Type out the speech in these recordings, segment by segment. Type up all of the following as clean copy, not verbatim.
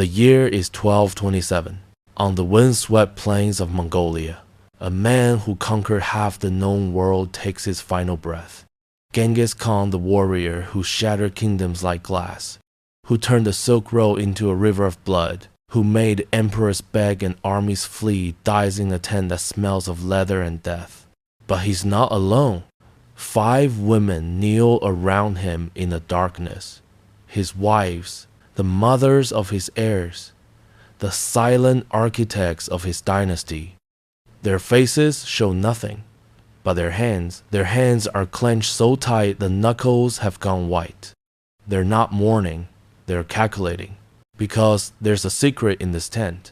The year is 1227. On the windswept plains of Mongolia, a man who conquered half the known world takes his final breath. Genghis Khan, the warrior who shattered kingdoms like glass, who turned the Silk Road into a river of blood, who made emperors beg and armies flee, dies in a tent that smells of leather and death. But he's not alone. 5 women kneel around him in the darkness. His wives, the mothers of his heirs, the silent architects of his dynasty. Their faces show nothing, but their hands are clenched so tight the knuckles have gone white. They're not mourning, they're calculating, because there's a secret in this tent.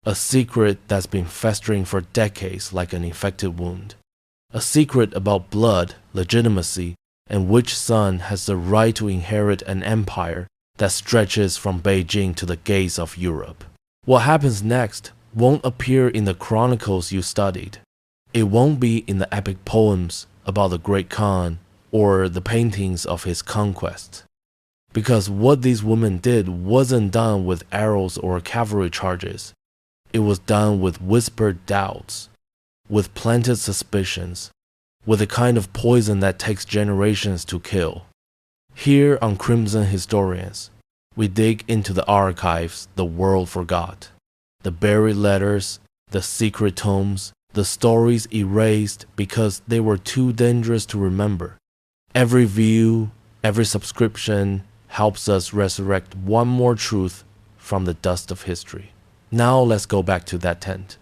A secret that's been festering for decades like an infected wound. A secret about blood, legitimacy, and which son has the right to inherit an empire that stretches from Beijing to the gates of Europe. What happens next won't appear in the chronicles you studied. It won't be in the epic poems about the great Khan or the paintings of his conquest. Because what these women did wasn't done with arrows or cavalry charges. It was done with whispered doubts, with planted suspicions, with the kind of poison that takes generations to kill. Here on Crimson Historians, we dig into the archives the world forgot, the buried letters, the secret tomes, the stories erased because they were too dangerous to remember. Every view, every subscription helps us resurrect one more truth from the dust of history. Now let's go back to that tent.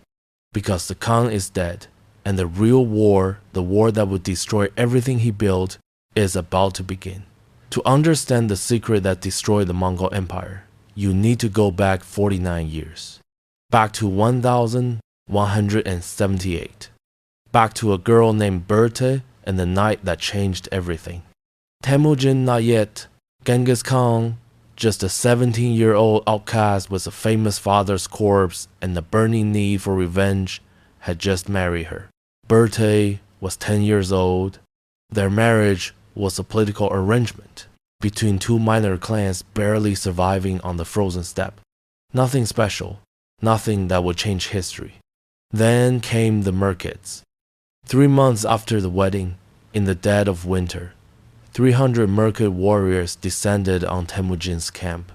Because the Khan is dead, and the real war, the war that would destroy everything he built, is about to begin. To understand the secret that destroyed the Mongol Empire, you need to go back 49 years. Back to 1178. Back to a girl named Berthe and the night that changed everything. Temujin not yet. Genghis Khan, just a 17-year-old outcast with a famous father's corpse and a burning need for revenge, had just married her. Berthe was 10 years old. Their marriage was a political arrangement between 2 minor clans barely surviving on the frozen steppe. Nothing special, nothing that would change history. Then came the Merkids. 3 months after the wedding, in the dead of winter, 300 Merkid warriors descended on Temujin's camp.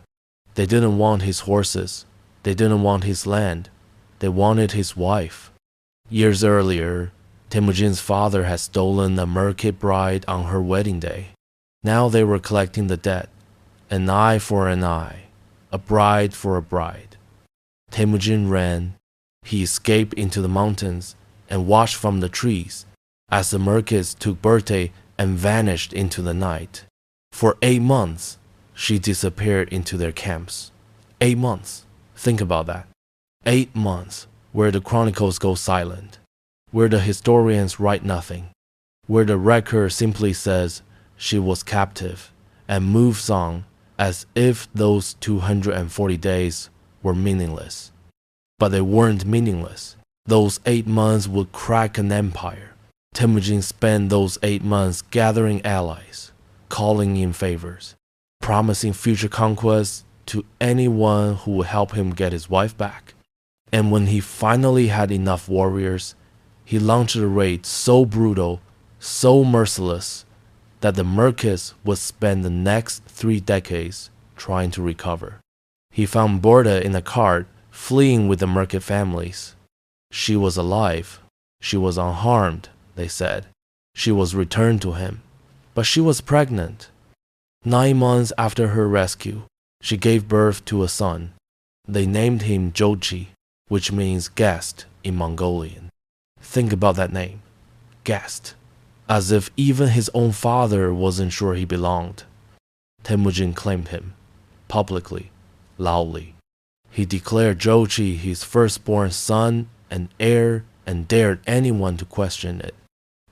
They didn't want his horses. They didn't want his land. They wanted his wife. Years earlier, Temujin's father had stolen a Merkid bride on her wedding day. Now they were collecting the debt. An eye for an eye. A bride for a bride. Temujin ran. He escaped into the mountains and watched from the trees as the Merkids took Berthe and vanished into the night. For 8 months, she disappeared into their camps. 8 months. Think about that. 8 months where the chronicles go silent, where the historians write nothing, where the record simply says she was captive and moves on as if those 240 days were meaningless. But they weren't meaningless. Those 8 months would crack an empire. Temujin spent those 8 months gathering allies, calling in favors, promising future conquests to anyone who would help him get his wife back. And when he finally had enough warriors, he launched a raid so brutal, so merciless, that the Merkids would spend the next 3 decades trying to recover. He found Berthe in a cart, fleeing with the Merkid families. She was alive. She was unharmed, they said. She was returned to him. But she was pregnant. 9 months after her rescue, she gave birth to a son. They named him Jochi, which means guest in Mongolian. Think about that name. Guest. As if even his own father wasn't sure he belonged. Temujin claimed him, publicly, loudly. He declared Jochi his firstborn son and heir and dared anyone to question it.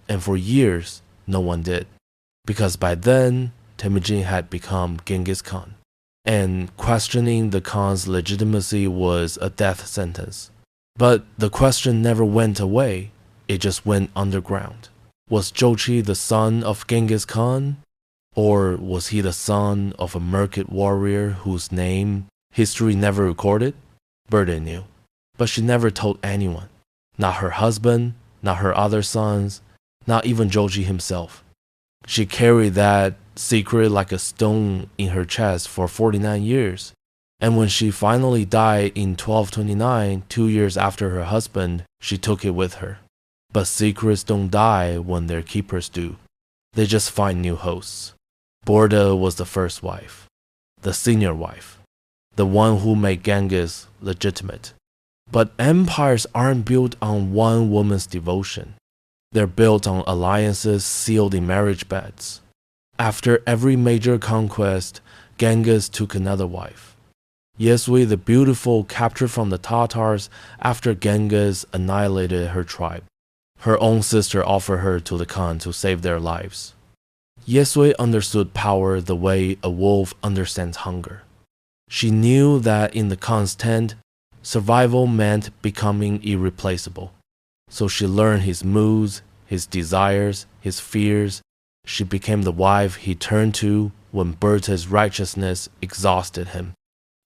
And for years, no one did. Because by then, Temujin had become Genghis Khan. And questioning the Khan's legitimacy was a death sentence. But the question never went away. It just went underground. Was Jochi the son of Genghis Khan? Or was he the son of a Merkid warrior whose name history never recorded? Bertha knew, but she never told anyone. Not her husband, not her other sons, not even Jochi himself. She carried that secret like a stone in her chest for 49 years. And when she finally died in 1229, 2 years after her husband, she took it with her. But secrets don't die when their keepers do. They just find new hosts. Bertha was the first wife, the senior wife, the one who made Genghis legitimate. But empires aren't built on one woman's devotion. They're built on alliances sealed in marriage beds. After every major conquest, Genghis took another wife. Yesui the Beautiful captured from the Tatars after Genghis annihilated her tribe. Her own sister offered her to the Khan to save their lives. Yesui understood power the way a wolf understands hunger. She knew that in the Khan's tent, survival meant becoming irreplaceable. So she learned his moods, his desires, his fears. She became the wife he turned to when Bertha's righteousness exhausted him.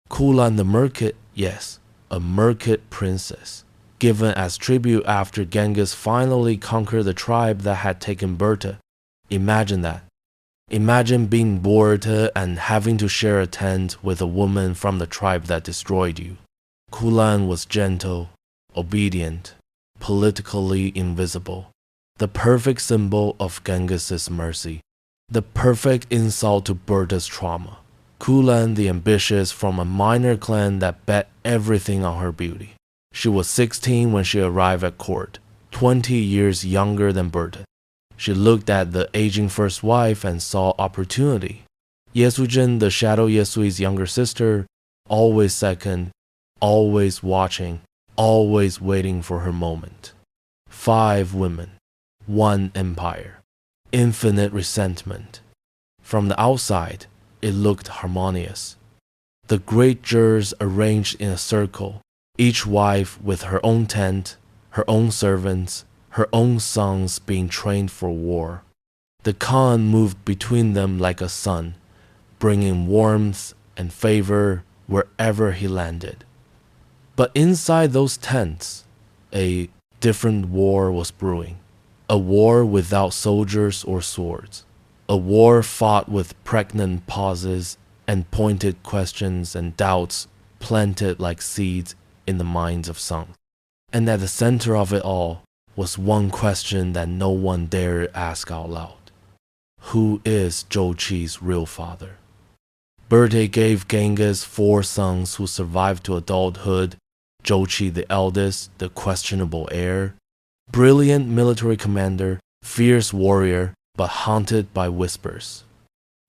Kulan the Merkit, yes, a Merkit princess, given as tribute after Genghis finally conquered the tribe that had taken Bertha. Imagine that. Imagine being Bertha and having to share a tent with a woman from the tribe that destroyed you. Kulan was gentle, obedient, politically invisible, the perfect symbol of Genghis's mercy, the perfect insult to Bertha's trauma. Kulan the ambitious from a minor clan that bet everything on her beauty. She was 16 when she arrived at court, 20 years younger than Bertha. She looked at the aging first wife and saw opportunity. Yesujin, the Shadow Yesui's younger sister, always second, always watching, always waiting for her moment. 5 women, 1 empire, infinite resentment. From the outside, it looked harmonious. The great jurors arranged in a circle, each wife with her own tent, her own servants, her own sons being trained for war. The Khan moved between them like a sun, bringing warmth and favor wherever he landed. But inside those tents, a different war was brewing. A war without soldiers or swords. A war fought with pregnant pauses and pointed questions and doubts planted like seeds in the minds of some. And at the center of it all was one question that no one dared ask out loud. Who is Jochi's real father? Bertha gave Genghis 4 sons who survived to adulthood. Jochi the eldest, the questionable heir, brilliant military commander, fierce warrior, but haunted by whispers.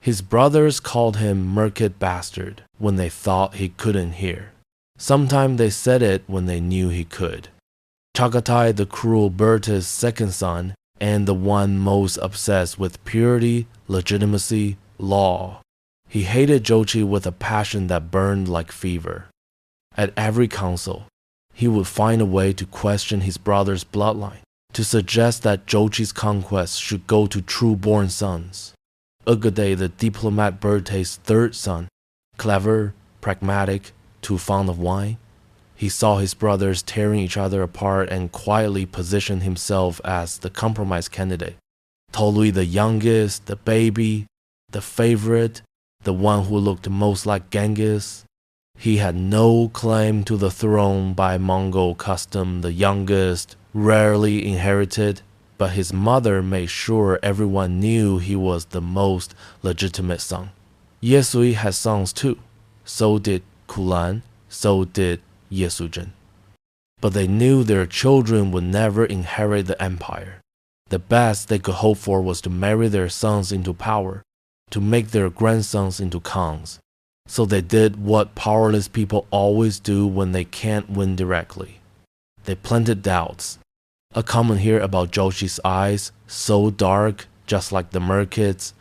His brothers called him Merkit Bastard when they thought he couldn't hear. Sometimes they said it when they knew he could. Chagatai the cruel Bertha's second son, and the one most obsessed with purity, legitimacy, law. He hated Jochi with a passion that burned like fever. At every council, he would find a way to question his brother's bloodline, to suggest that Jochi's conquest should go to true-born sons. Ugade, the diplomat Bertha's 3rd son, clever, pragmatic, too fond of wine. He saw his brothers tearing each other apart and quietly positioned himself as the compromise candidate. Tolui the youngest, the baby, the favorite, the one who looked most like Genghis. He had no claim to the throne by Mongol custom, the youngest, rarely inherited, but his mother made sure everyone knew he was the most legitimate son. Yesui had sons too. So did Kulan, so did Yesujin. But they knew their children would never inherit the empire. The best they could hope for was to marry their sons into power, to make their grandsons into khans. So they did what powerless people always do when they can't win directly. They planted doubts. A comment here about Jochi's eyes, so dark, just like the Merkits.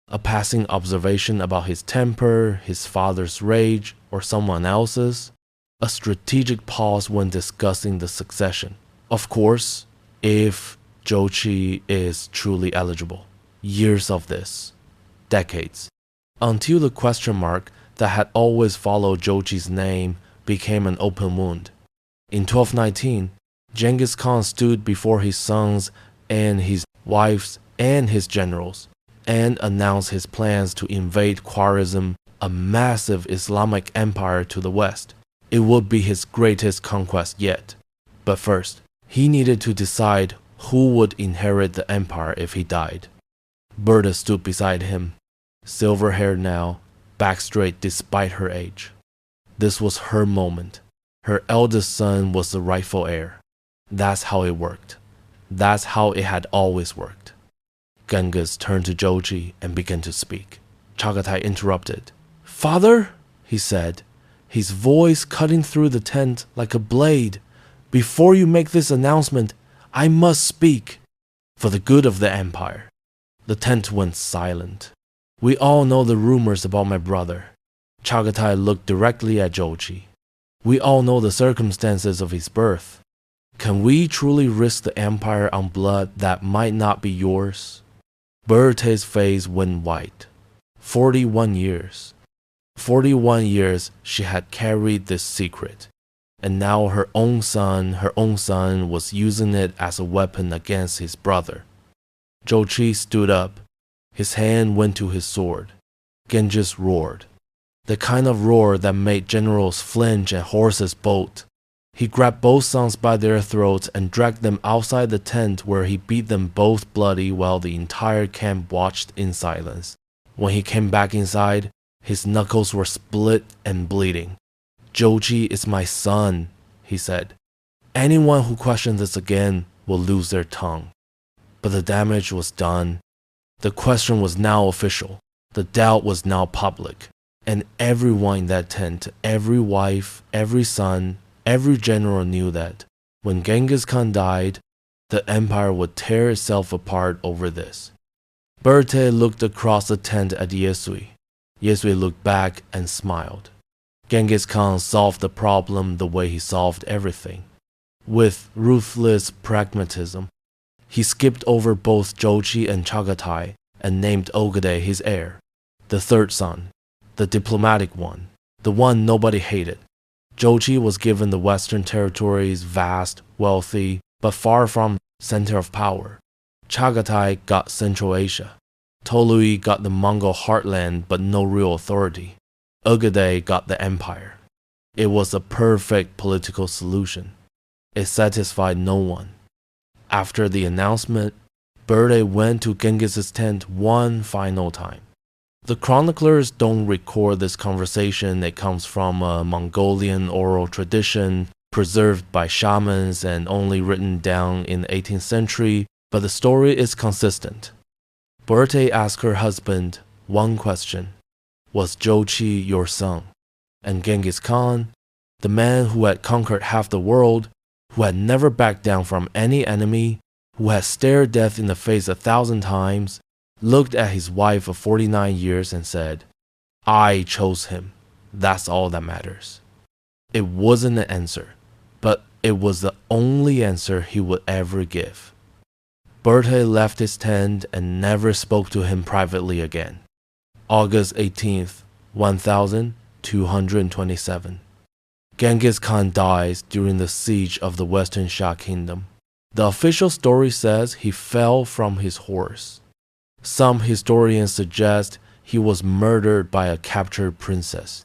A passing observation about his temper, his father's rage, or someone else's. A strategic pause when discussing the succession. Of course, if Jochi is truly eligible. Years of this. Decades. Until the question mark that had always followed Jochi's name became an open wound. In 1219, Genghis Khan stood before his sons and his wives and his generals and announced his plans to invade Khwarezm, a massive Islamic empire to the west. It would be his greatest conquest yet. But first, he needed to decide who would inherit the empire if he died. Berta stood beside him, silver-haired now, back straight despite her age. This was her moment. Her eldest son was the rightful heir. That's how it worked. That's how it had always worked. Genghis turned to Jochi and began to speak. Chagatai interrupted. "Father," he said, his voice cutting through the tent like a blade, "before you make this announcement, I must speak. For the good of the empire." The tent went silent. "We all know the rumors about my brother." Chagatai looked directly at Jochi. "We all know the circumstances of his birth. Can we truly risk the empire on blood that might not be yours?" Berte's face went white. 41 years. 41 years she had carried this secret, and now her own son was using it as a weapon against his brother. Jochi stood up. His hand went to his sword. Genghis roared. The kind of roar that made generals flinch and horses bolt. He grabbed both sons by their throats and dragged them outside the tent, where he beat them both bloody while the entire camp watched in silence. When he came back inside, his knuckles were split and bleeding. "Jochi is my son," he said. "Anyone who questions this again will lose their tongue." But the damage was done. The question was now official. The doubt was now public. And everyone in that tent, every wife, every son, every general knew that when Genghis Khan died, the empire would tear itself apart over this. Berthe looked across the tent at Yesui. Yesui looked back and smiled. Genghis Khan solved the problem the way he solved everything, with ruthless pragmatism. He skipped over both Jochi and Chagatai and named Ogede his heir, the third son, the diplomatic one, the one nobody hated. Jochi was given the Western territories, vast, wealthy, but far from center of power. Chagatai got Central Asia. Tolui got the Mongol heartland but no real authority. Ogede got the empire. It was a perfect political solution. It satisfied no one. After the announcement, Berthe went to Genghis's tent one final time. The chroniclers don't record this conversation. It comes from a Mongolian oral tradition preserved by shamans and only written down in the 18th century, but the story is consistent. Berthe asked her husband one question: "Was Jochi your son?" And Genghis Khan, the man who had conquered half the world, who had never backed down from any enemy, who had stared death in the face 1,000 times, looked at his wife of 49 years and said, "I chose him. That's all that matters." It wasn't an answer, but it was the only answer he would ever give. Berthe left his tent and never spoke to him privately again. August 18th, 1227. Genghis Khan dies during the siege of the Western Xia Kingdom. The official story says he fell from his horse. Some historians suggest he was murdered by a captured princess.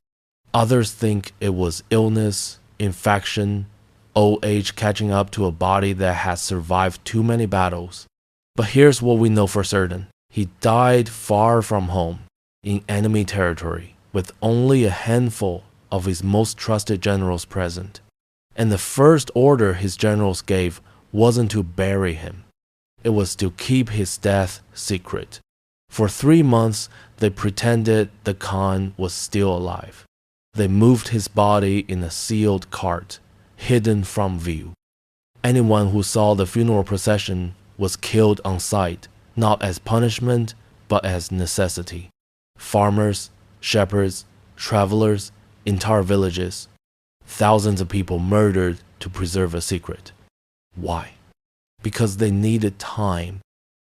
Others think it was illness, infection, old age catching up to a body that had survived too many battles. But here's what we know for certain. He died far from home, in enemy territory, with only a handful of his most trusted generals present. And the first order his generals gave wasn't to bury him. It was to keep his death secret. For 3 months, they pretended the Khan was still alive. They moved his body in a sealed cart, hidden from view. Anyone who saw the funeral procession was killed on sight, not as punishment, but as necessity. Farmers, shepherds, travelers, entire villages, thousands of people murdered to preserve a secret. Why? Because they needed time.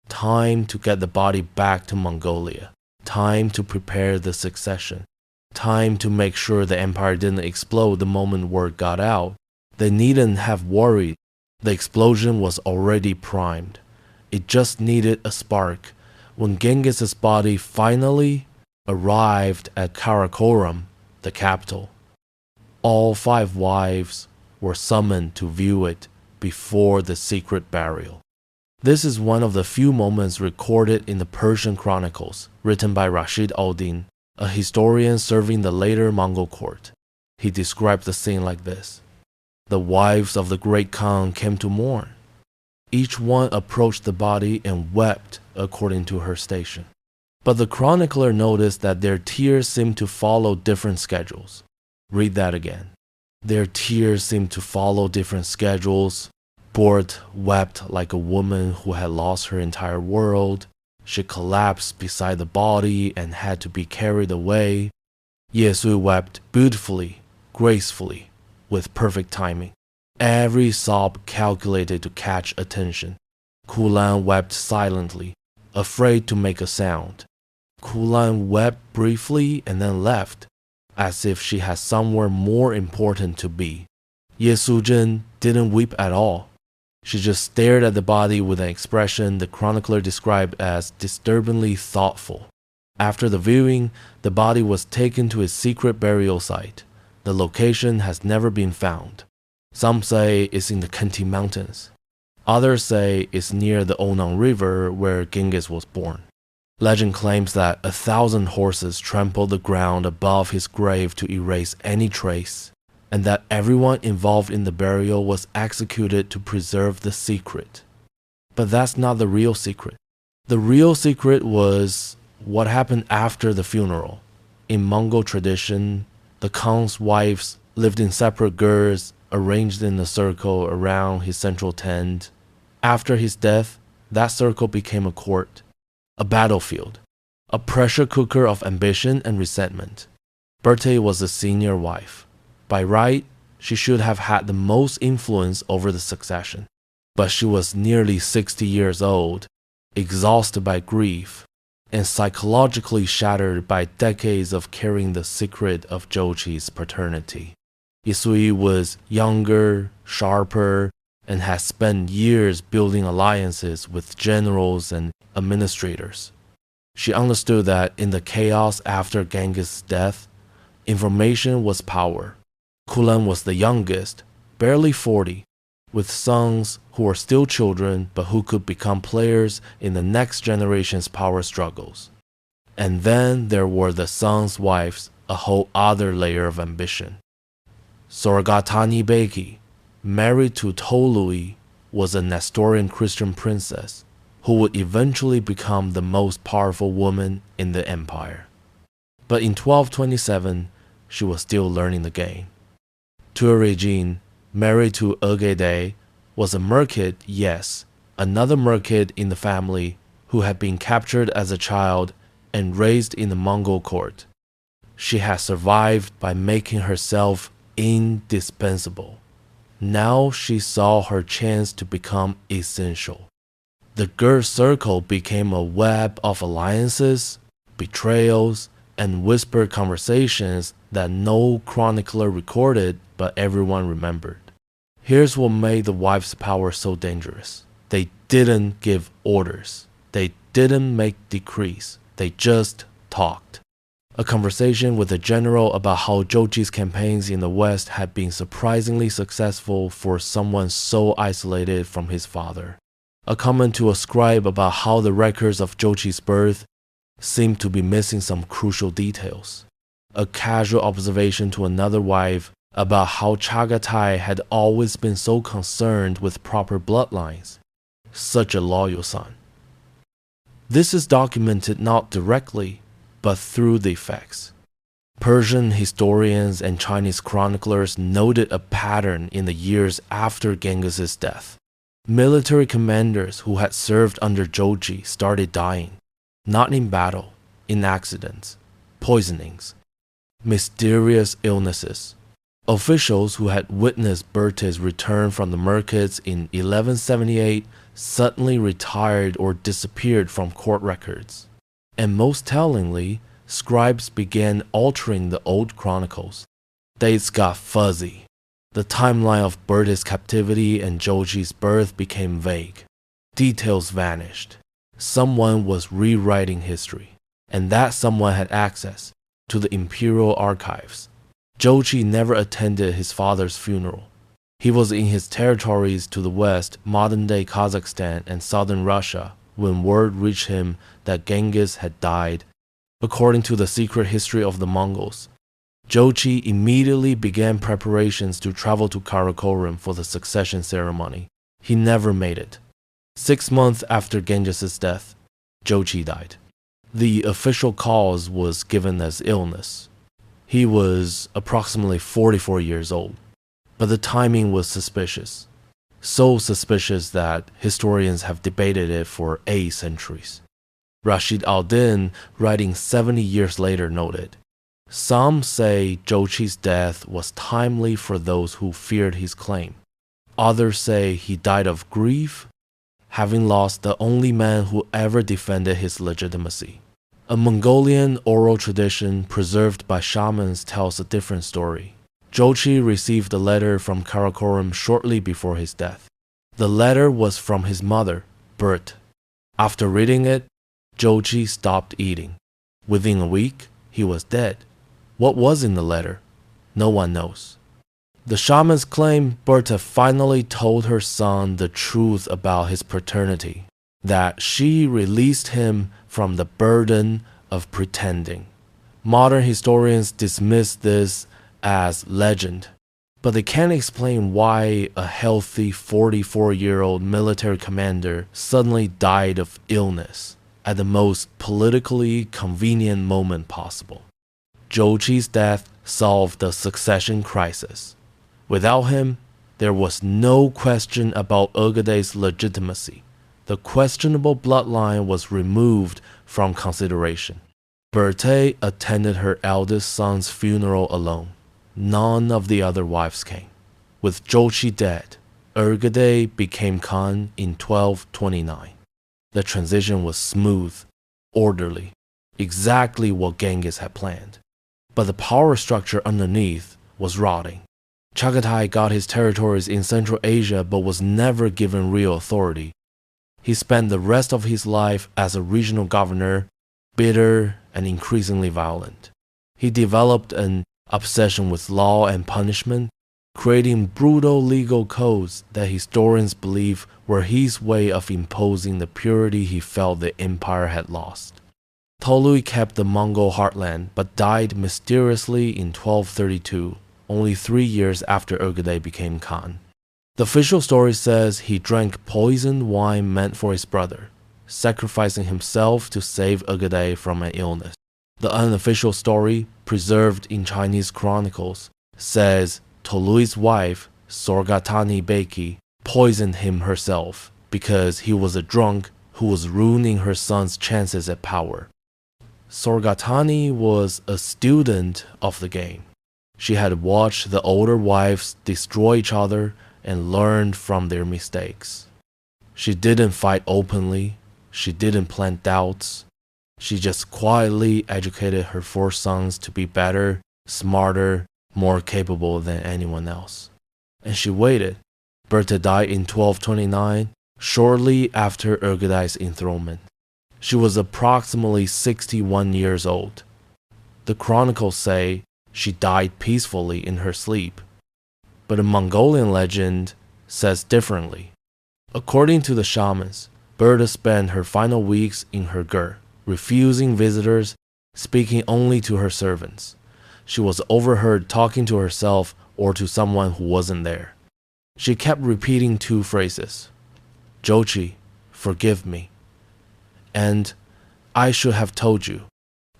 Time to get the body back to Mongolia. Time to prepare the succession. time to make sure the empire didn't explode the moment word got out. They needn't have worried. The explosion was already primed. It just needed a spark. When Genghis's body finally arrived at Karakorum, the capital, all 5 wives were summoned to view it before the secret burial. This is one of the few moments recorded in the Persian chronicles, written by Rashid al-Din, a historian serving the later Mongol court. He described the scene like this. The wives of the great Khan came to mourn. Each one approached the body and wept according to her station. But the chronicler noticed that their tears seemed to follow different schedules. Read that again. Their tears seemed to follow different schedules. Bort wept like a woman who had lost her entire world. She collapsed beside the body and had to be carried away. Yesui wept beautifully, gracefully, with perfect timing. Every sob calculated to catch attention. Kulan wept silently, afraid to make a sound. Kulan wept briefly and then left, as if she had somewhere more important to be. Yesujin didn't weep at all. She just stared at the body with an expression the chronicler described as disturbingly thoughtful. After the viewing, the body was taken to its secret burial site. The location has never been found. Some say it's in the Khenti Mountains. Others say it's near the Onang River where Genghis was born. Legend claims that 1,000 horses trampled the ground above his grave to erase any trace, and that everyone involved in the burial was executed to preserve the secret. But that's not the real secret. The real secret was what happened after the funeral. In Mongol tradition, the Khan's wives lived in separate gurs arranged in a circle around his central tent. After his death, that circle became a court, a battlefield, a pressure cooker of ambition and resentment. Berthe was the senior wife. By right, she should have had the most influence over the succession. But she was nearly 60 years old, exhausted by grief, and psychologically shattered by decades of carrying the secret of Jochi's paternity. Yesui was younger, sharper, and had spent years building alliances with generals and administrators. She understood that in the chaos after Genghis' death, information was power. Kulan was the youngest, barely 40, with sons who were still children but who could become players in the next generation's power struggles. And then there were the sons' wives, a whole other layer of ambition. Sorgatani Beki, married to Tolui, was a Nestorian Christian princess who would eventually become the most powerful woman in the empire. But in 1227, she was still learning the game. Turegin, married to Ögedei, was a merkid, yes, another merkid in the family who had been captured as a child and raised in the Mongol court. She had survived by making herself indispensable. Now she saw her chance to become essential. The Gur circle became a web of alliances, betrayals, and whispered conversations that no chronicler recorded but everyone remembered. Here's what made the wives' power so dangerous. They didn't give orders. They didn't make decrees. They just talked. A conversation with a general about how Jochi's campaigns in the West had been surprisingly successful for someone so isolated from his father. A comment to a scribe about how the records of Jochi's birth seemed to be missing some crucial details. A casual observation to another wife about how Chagatai had always been so concerned with proper bloodlines. Such a loyal son. This is documented not directly, but through the effects. Persian historians and Chinese chroniclers noted a pattern in the years after Genghis' death. Military commanders who had served under Jochi started dying, not in battle, in accidents, poisonings, mysterious illnesses. Officials who had witnessed Berthe's return from the merkits in 1178 suddenly retired or disappeared from court records. And most tellingly, scribes began altering the old chronicles. Dates got fuzzy. The timeline of Berte's captivity and Jochi's birth became vague. Details vanished. Someone was rewriting history, and that someone had access to the imperial archives. Jochi never attended his father's funeral. He was in his territories to the west, modern-day Kazakhstan and southern Russia, when word reached him that Genghis had died. According to the secret history of the Mongols, Jochi immediately began preparations to travel to Karakorum for the succession ceremony. He never made it. 6 months after Genghis' death, Jochi died. The official cause was given as illness. He was approximately 44 years old, but the timing was suspicious. So suspicious that historians have debated it for 8 centuries. Rashid al-Din, writing 70 years later, noted, "Some say Jochi's death was timely for those who feared his claim. Others say he died of grief, having lost the only man who ever defended his legitimacy." A Mongolian oral tradition preserved by shamans tells a different story. Jochi received a letter from Karakorum shortly before his death. The letter was from his mother, Bert. After reading it, Jochi stopped eating. Within a week, he was dead. What was in the letter? No one knows. The shamans claim Berta finally told her son the truth about his paternity, that she released him from the burden of pretending. Modern historians dismiss this as legend, but they can't explain why a healthy 44-year-old military commander suddenly died of illness at the most politically convenient moment possible. Jochi's death solved the succession crisis. Without him, there was no question about Ögedei's legitimacy. The questionable bloodline was removed from consideration. Berthe attended her eldest son's funeral alone. None of the other wives came. With Jochi dead, Ögedei became Khan in 1229. The transition was smooth, orderly, exactly what Genghis had planned. But the power structure underneath was rotting. Chagatai got his territories in Central Asia but was never given real authority. He spent the rest of his life as a regional governor, bitter and increasingly violent. He developed an obsession with law and punishment, creating brutal legal codes that historians believe were his way of imposing the purity he felt the empire had lost. Tolui kept the Mongol heartland but died mysteriously in 1232, only 3 years after Ögedei became Khan. The official story says he drank poisoned wine meant for his brother, sacrificing himself to save Ögedei from an illness. The unofficial story, preserved in Chinese chronicles, says Tolui's wife, Sorgatani Beki, poisoned him herself because he was a drunk who was ruining her son's chances at power. Sorgatani was a student of the game. She had watched the older wives destroy each other and learned from their mistakes. She didn't fight openly. She didn't plant doubts. She just quietly educated her 4 sons to be better, smarter, more capable than anyone else. And she waited. Berta died in 1229, shortly after Ögedei's enthronement. She was approximately 61 years old. The chronicles say she died peacefully in her sleep, but a Mongolian legend says differently. According to the shamans, Berta spent her final weeks in her ger, refusing visitors, speaking only to her servants. She was overheard talking to herself or to someone who wasn't there. She kept repeating 2 phrases: "Jochi, forgive me," and "I should have told you."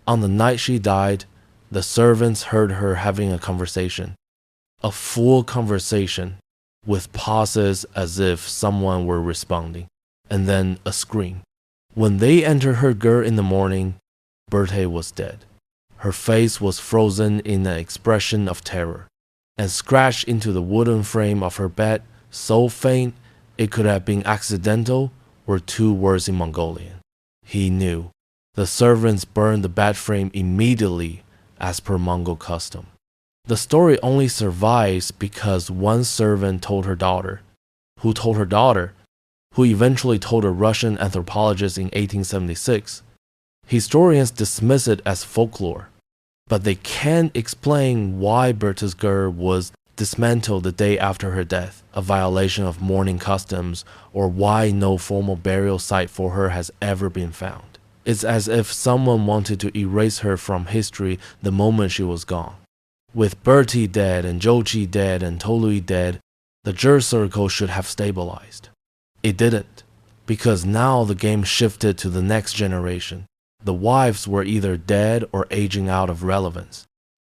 On the night she died, the servants heard her having a conversation. A full conversation, with pauses as if someone were responding, and then a scream. When they entered her ger in the morning, Berthe was dead. Her face was frozen in an expression of terror, and scratched into the wooden frame of her bed so faint it could have been accidental, were 2 words in Mongolian. He knew. The servants burned the bed frame immediately as per Mongol custom. The story only survives because one servant told her daughter, who told her daughter, who eventually told a Russian anthropologist in 1876. Historians dismiss it as folklore, but they can't explain why Berta's girl was dismantled the day after her death, a violation of mourning customs, or why no formal burial site for her has ever been found. It's as if someone wanted to erase her from history the moment she was gone. With Bertie dead and Jochi dead and Tolui dead, the Jur circle should have stabilized. It didn't, because now the game shifted to the next generation. The wives were either dead or aging out of relevance,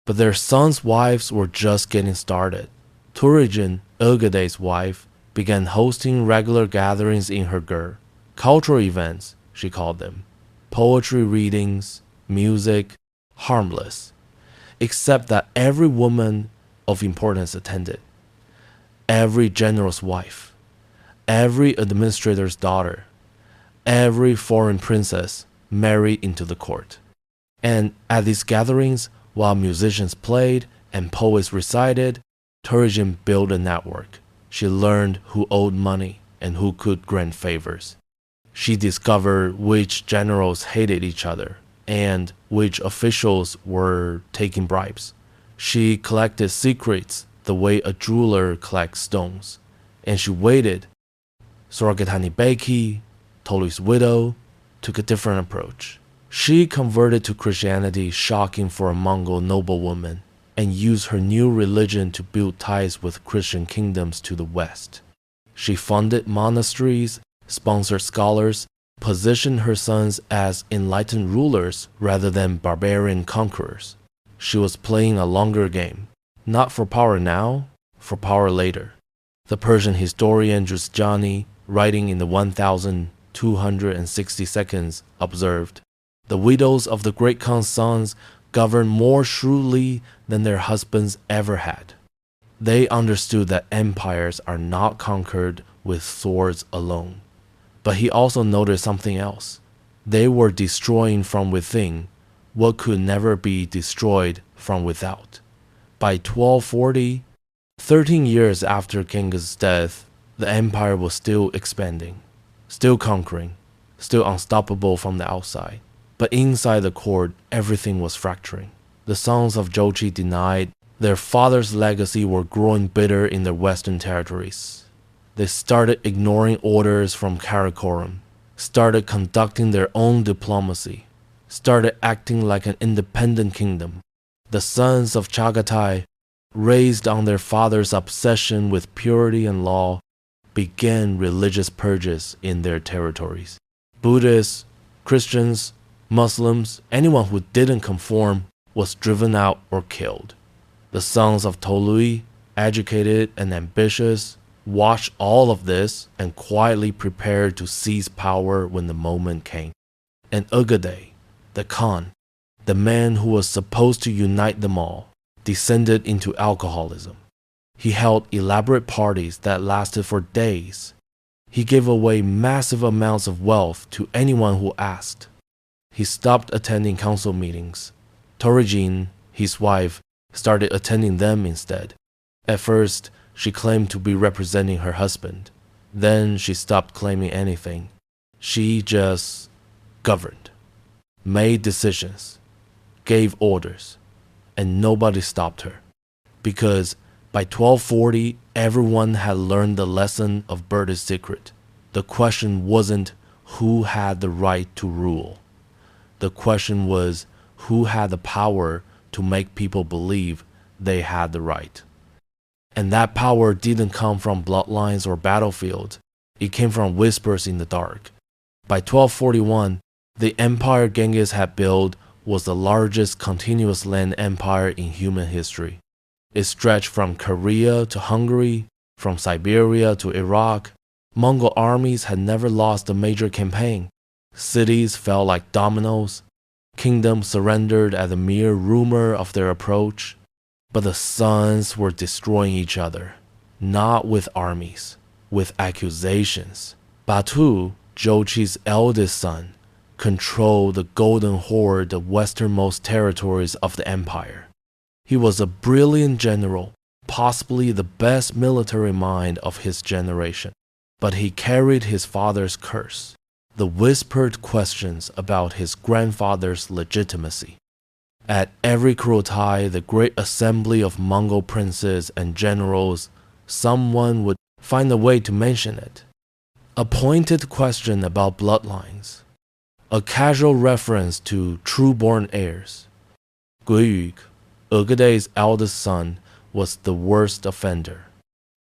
but their sons' wives were just getting started. Turigin, Ögedei's wife, began hosting regular gatherings in her ger, cultural events, she called them, poetry readings, music, harmless, except that every woman of importance attended, every general's wife, every administrator's daughter, every foreign princess married into the court. And at these gatherings, while musicians played and poets recited, Turigin built a network. She learned who owed money and who could grant favors. She discovered which generals hated each other and which officials were taking bribes. She collected secrets the way a jeweler collects stones, and she waited. Sorogatani Beki, Tolui's widow, took a different approach. She converted to Christianity, shocking for a Mongol noblewoman, and used her new religion to build ties with Christian kingdoms to the west. She funded monasteries, sponsored scholars, positioned her sons as enlightened rulers rather than barbarian conquerors. She was playing a longer game, not for power now, for power later. The Persian historian Juzjani, writing in the 1260 seconds, observed, "The widows of the great Khan's sons governed more shrewdly than their husbands ever had. They understood that empires are not conquered with swords alone." But he also noticed something else. They were destroying from within what could never be destroyed from without. By 1240, 13 years after Genghis' death, the empire was still expanding, still conquering, still unstoppable from the outside. But inside the court, everything was fracturing. The sons of Jochi denied their father's legacy were growing bitter in their western territories. They started ignoring orders from Karakorum, started conducting their own diplomacy, started acting like an independent kingdom. The sons of Chagatai, raised on their father's obsession with purity and law, began religious purges in their territories. Buddhists, Christians, Muslims, anyone who didn't conform was driven out or killed. The sons of Tolui, educated and ambitious, watched all of this and quietly prepared to seize power when the moment came. And Ögedei, the Khan, the man who was supposed to unite them all, descended into alcoholism. He held elaborate parties that lasted for days. He gave away massive amounts of wealth to anyone who asked. He stopped attending council meetings. Turigin, his wife, started attending them instead. At first, she claimed to be representing her husband. Then she stopped claiming anything. She just governed, made decisions, gave orders, and nobody stopped her. Because by 1240, everyone had learned the lesson of Berta's secret. The question wasn't who had the right to rule. The question was who had the power to make people believe they had the right. And that power didn't come from bloodlines or battlefields. It came from whispers in the dark. By 1241, the empire Genghis had built was the largest continuous land empire in human history. It stretched from Korea to Hungary, from Siberia to Iraq. Mongol armies had never lost a major campaign. Cities fell like dominoes. Kingdoms surrendered at the mere rumor of their approach. But the sons were destroying each other, not with armies, with accusations. Batu, Jochi's eldest son, control the golden horde, the westernmost territories of the empire. He was a brilliant general, possibly the best military mind of his generation, but he carried his father's curse, the whispered questions about his grandfather's legitimacy. At every Kurultai, the great assembly of Mongol princes and generals, someone would find a way to mention it. A pointed question about bloodlines, a casual reference to true-born heirs. Guiyuk, Ogedei's eldest son, was the worst offender.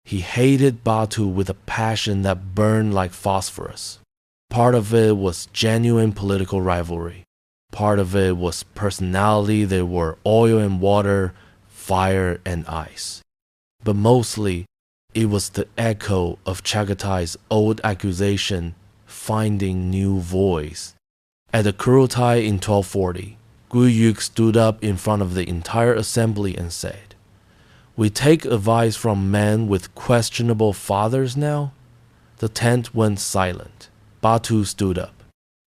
He hated Batu with a passion that burned like phosphorus. Part of it was genuine political rivalry. Part of it was personality. They were oil and water, fire and ice. But mostly, it was the echo of Chaghatai's old accusation finding new voice. At the Kurultai in 1240, Guiyuk stood up in front of the entire assembly and said, "We take advice from men with questionable fathers now?" The tent went silent. Batu stood up.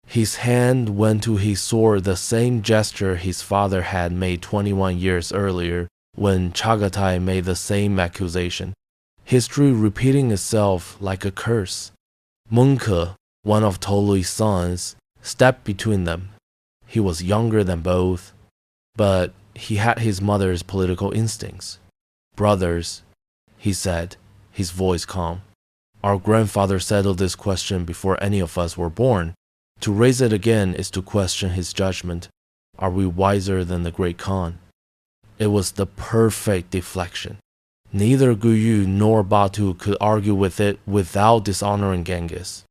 His hand went to his sword, the same gesture his father had made 21 years earlier when Chagatai made the same accusation. History repeating itself like a curse. Munke, one of Tolui's sons, stepped between them. He was younger than both, but he had his mother's political instincts. "Brothers," he said, his voice calm, "our grandfather settled this question before any of us were born. To raise it again is to question his judgment. Are we wiser than the great Khan?" It was the perfect deflection. Neither Guyu nor Batu could argue with it without dishonoring Genghis.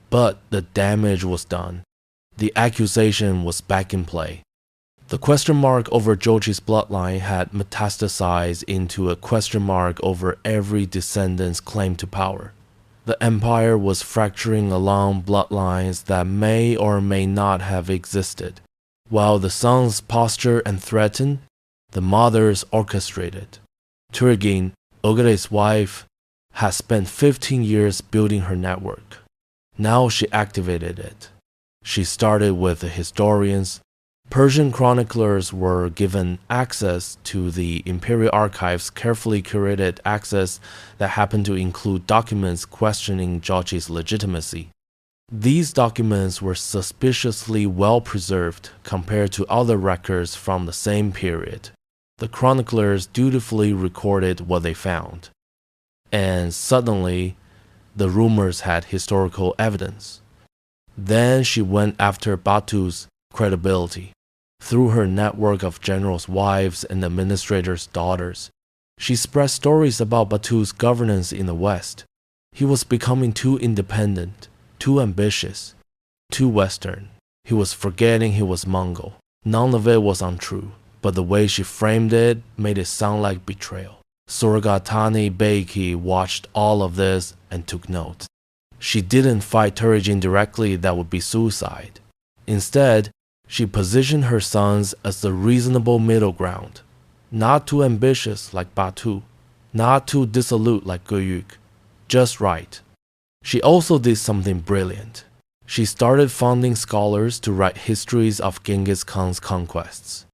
But the damage was done. The accusation was back in play. The question mark over Jochi's bloodline had metastasized into a question mark over every descendant's claim to power. The empire was fracturing along bloodlines that may or may not have existed. While the sons postured and threatened, the mothers orchestrated. Turgin, Ogedei's wife, had spent 15 years building her network. Now she activated it. She started with the historians. Persian chroniclers were given access to the imperial archives, carefully curated access that happened to include documents questioning Jochi's legitimacy. These documents were suspiciously well preserved compared to other records from the same period. The chroniclers dutifully recorded what they found. And suddenly, the rumors had historical evidence. Then she went after Batu's credibility. Through her network of generals' wives and administrators' daughters, she spread stories about Batu's governance in the West. He was becoming too independent, too ambitious, too Western. He was forgetting he was Mongol. None of it was untrue, but the way she framed it made it sound like betrayal. Sorgatani Beiki watched all of this and took note. She didn't fight Turgin directly, that would be suicide. Instead, she positioned her sons as the reasonable middle ground. Not too ambitious like Batu, not too dissolute like Guiyuk, just right. She also did something brilliant. She started funding scholars to write histories of Genghis Khan's conquests.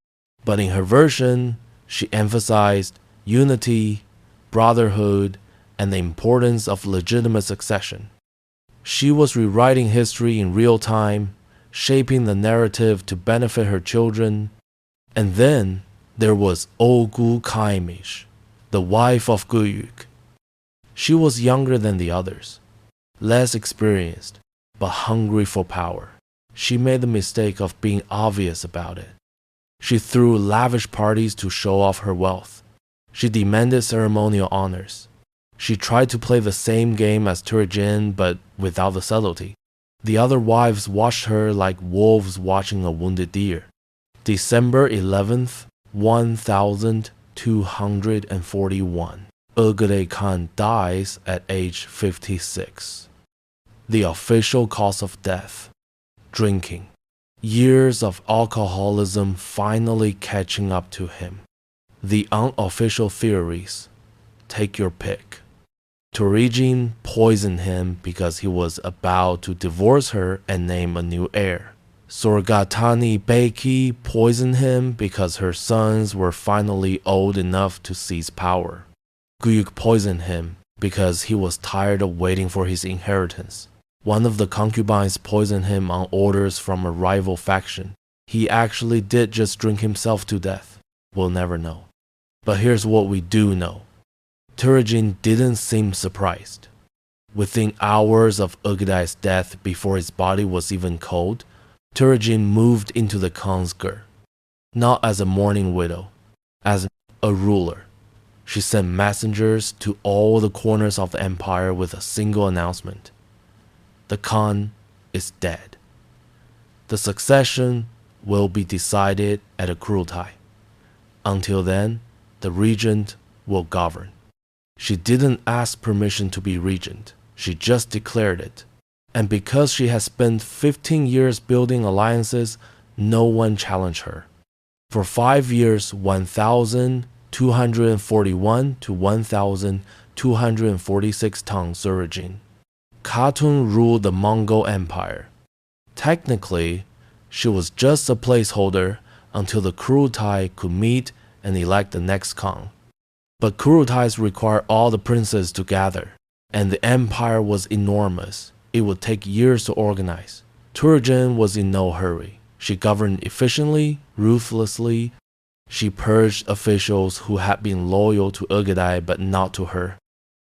But in her version, she emphasized unity, brotherhood, and the importance of legitimate succession. She was rewriting history in real time, shaping the narrative to benefit her children. And then there was Ogu Kaimish, the wife of Guiyuk. She was younger than the others, less experienced, but hungry for power. She made the mistake of being obvious about it. She threw lavish parties to show off her wealth. She demanded ceremonial honors. She tried to play the same game as Turgin, but without the subtlety. The other wives watched her like wolves watching a wounded deer. December 11th, 1241. Ogedei Khan dies at age 56. The official cause of death: drinking. Years of alcoholism finally catching up to him. The unofficial theories: take your pick. Turgin poisoned him because he was about to divorce her and name a new heir. Sorgatani Beki poisoned him because her sons were finally old enough to seize power. Guyuk poisoned him because he was tired of waiting for his inheritance. One of the concubines poisoned him on orders from a rival faction. He actually did just drink himself to death. We'll never know. But here's what we do know. Turajin didn't seem surprised. Within hours of Ugedai's death, before his body was even cold, Turajin moved into the Khan's ger. Not as a mourning widow, as a ruler. She sent messengers to all the corners of the empire with a single announcement. The Khan is dead. The succession will be decided at a Kurultai. Until then, the regent will govern. She didn't ask permission to be regent. She just declared it. And because she has spent 15 years building alliances, no one challenged her. For 5 years, 1,241 to 1,246 Tang Surajin, Khatun ruled the Mongol Empire. Technically, she was just a placeholder until the Kurultai could meet and elect the next Khan. But Kurultais require all the princes to gather, and the empire was enormous. It would take years to organize. Turajin was in no hurry. She governed efficiently, ruthlessly. She purged officials who had been loyal to Ugedai but not to her.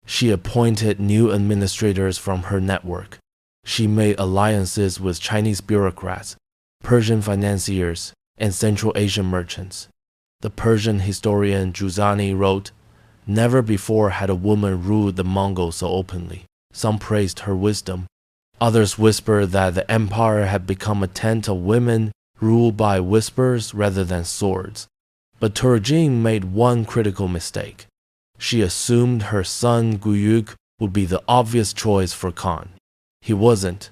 She appointed new administrators from her network. She made alliances with Chinese bureaucrats, Persian financiers, and Central Asian merchants. The Persian historian Juzani wrote, "Never before had a woman ruled the Mongols so openly." Some praised her wisdom. Others whispered that the empire had become a tent of women ruled by whispers rather than swords. But Turajin made one critical mistake. She assumed her son Guyuk would be the obvious choice for Khan. He wasn't.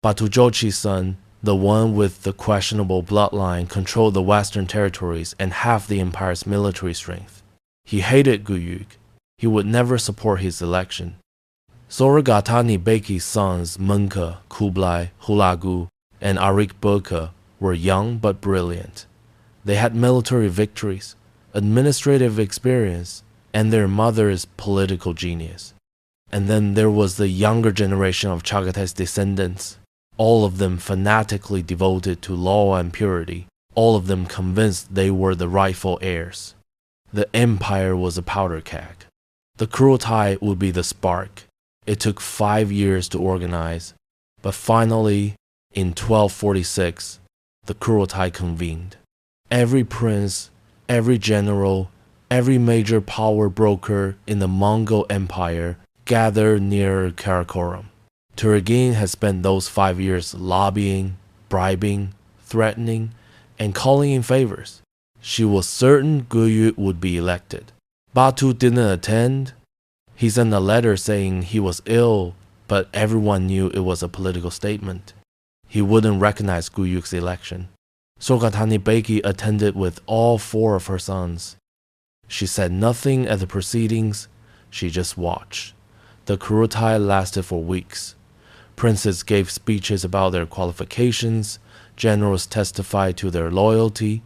Batujochi's son, the one with the questionable bloodline, controlled the western territories and half the empire's military strength. He hated Guyuk. He would never support his election. Sorogatani Beki's sons Munka, Kublai, Hulagu, and Arik Burka were young but brilliant. They had military victories, administrative experience, and their mother's political genius. And then there was the younger generation of Chagatay's descendants, all of them fanatically devoted to law and purity, all of them convinced they were the rightful heirs. The empire was a powder keg. The Kurultai would be the spark. It took 5 years to organize, but finally, in 1246, the Kurultai convened. Every prince, every general, every major power broker in the Mongol Empire gathered near Karakoram. Turagin had spent those 5 years lobbying, bribing, threatening, and calling in favors. She was certain Guyuk would be elected. Batu didn't attend. He sent a letter saying he was ill, but everyone knew it was a political statement. He wouldn't recognize Guyuk's election. Sorgatani Beki attended with all 4 of her sons. She said nothing at the proceedings. She just watched. The Kurultai lasted for weeks. Princes gave speeches about their qualifications. Generals testified to their loyalty.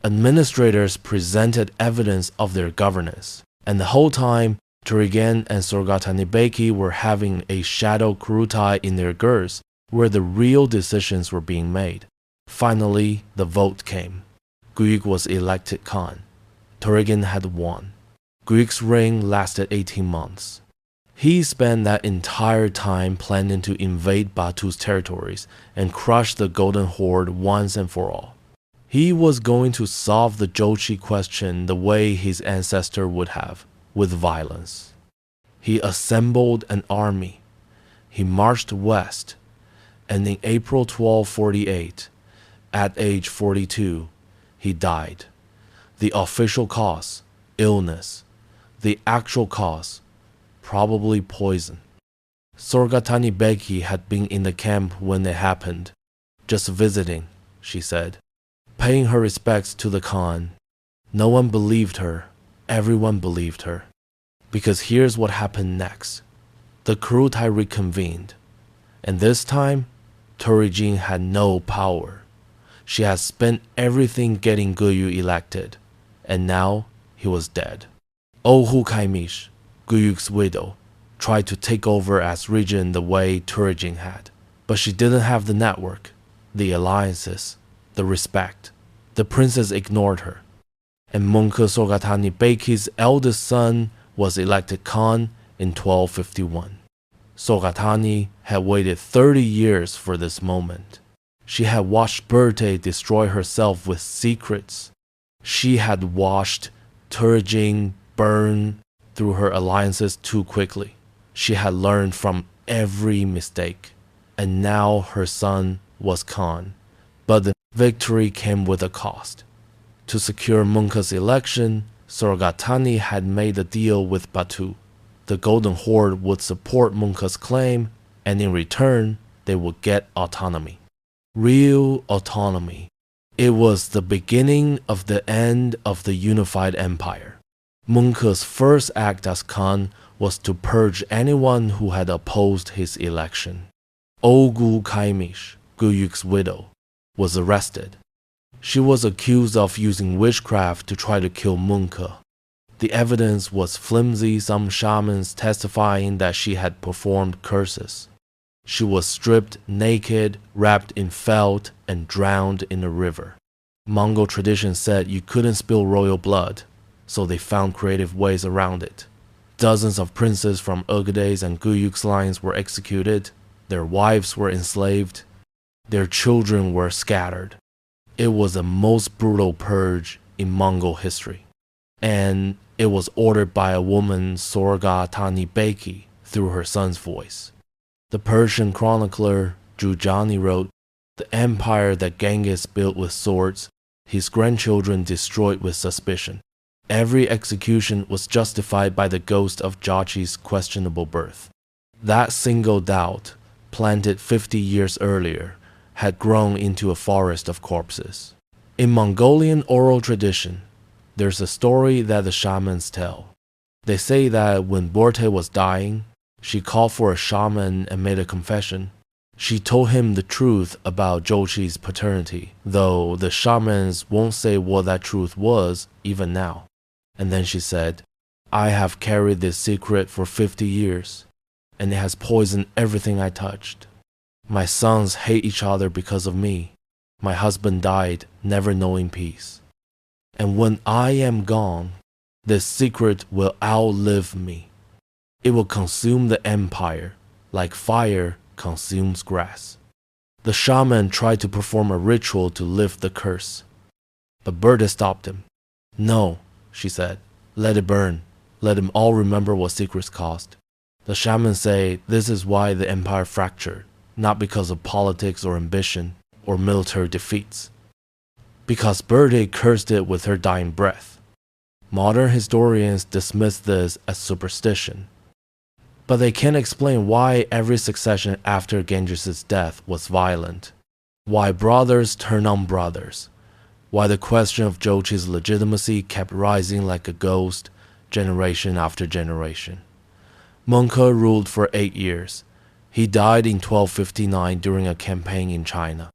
Administrators presented evidence of their governance. And the whole time, Turigin and Sorgatani Beki were having a shadow Kurultai in their gers, where the real decisions were being made. Finally, the vote came. Guyuk was elected Khan. Turigin had won. Guyuk's reign lasted 18 months. He spent that entire time planning to invade Batu's territories and crush the Golden Horde once and for all. He was going to solve the Jochi question the way his ancestor would have, with violence. He assembled an army. He marched west, and in April 1248, at age 42, he died. The official cause, illness. The actual cause, probably poison. Sorgatani Beki had been in the camp when it happened, just visiting, she said, paying her respects to the Khan. No one believed her. Everyone believed her. Because here's what happened next. The Kurultai reconvened, and this time, Turigin had no power. She had spent everything getting Guyu elected, and now he was dead. Ohu Kaimish, Guyuk's widow, tried to take over as regent the way Turjin had, but she didn't have the network, the alliances, the respect. The princess ignored her, and Mongol Sorgatani Beyki's eldest son was elected Khan in 1251. Sorgatani had waited 30 years for this moment. She had watched Berthe destroy herself with secrets. She had watched Turjin burn through her alliances too quickly. She had learned from every mistake, and now her son was Khan. But the victory came with a cost. To secure Munka's election, Sorgatani had made a deal with Batu. The Golden Horde would support Munka's claim, and in return, they would get autonomy. Real autonomy. It was the beginning of the end of the unified empire. Munka's first act as Khan was to purge anyone who had opposed his election. Ogu Kaimish, Guyuk's widow, was arrested. She was accused of using witchcraft to try to kill Munka. The evidence was flimsy, some shamans testifying that she had performed curses. She was stripped naked, wrapped in felt, and drowned in a river. Mongol tradition said you couldn't spill royal blood, so they found creative ways around it. Dozens of princes from Ögedei's and Guyuk's lines were executed, their wives were enslaved, their children were scattered. It was the most brutal purge in Mongol history, and it was ordered by a woman, Sorgatani Beyki, through her son's voice. The Persian chronicler Jujani wrote, "The empire that Genghis built with swords, his grandchildren destroyed with suspicion. Every execution was justified by the ghost of Jachi's questionable birth." That single doubt, planted 50 years earlier, had grown into a forest of corpses. In Mongolian oral tradition, there's a story that the shamans tell. They say that when Berthe was dying, she called for a shaman and made a confession. She told him the truth about Jochi's paternity, though the shamans won't say what that truth was even now. And then she said, "I have carried this secret for 50 years, and it has poisoned everything I touched. My sons hate each other because of me. My husband died, never knowing peace. And when I am gone, this secret will outlive me. It will consume the empire, like fire consumes grass." The shaman tried to perform a ritual to lift the curse, but Berthe stopped him. "No," she said, "let it burn. Let them all remember what secrets cost." The shamans say this is why the empire fractured, not because of politics or ambition or military defeats, because Berthe cursed it with her dying breath. Modern historians dismiss this as superstition, but they can't explain why every succession after Genghis' death was violent, why brothers turn on brothers, why the question of Jochi's legitimacy kept rising like a ghost generation after generation. Mongol ruled for 8 years. He died in 1259 during a campaign in China.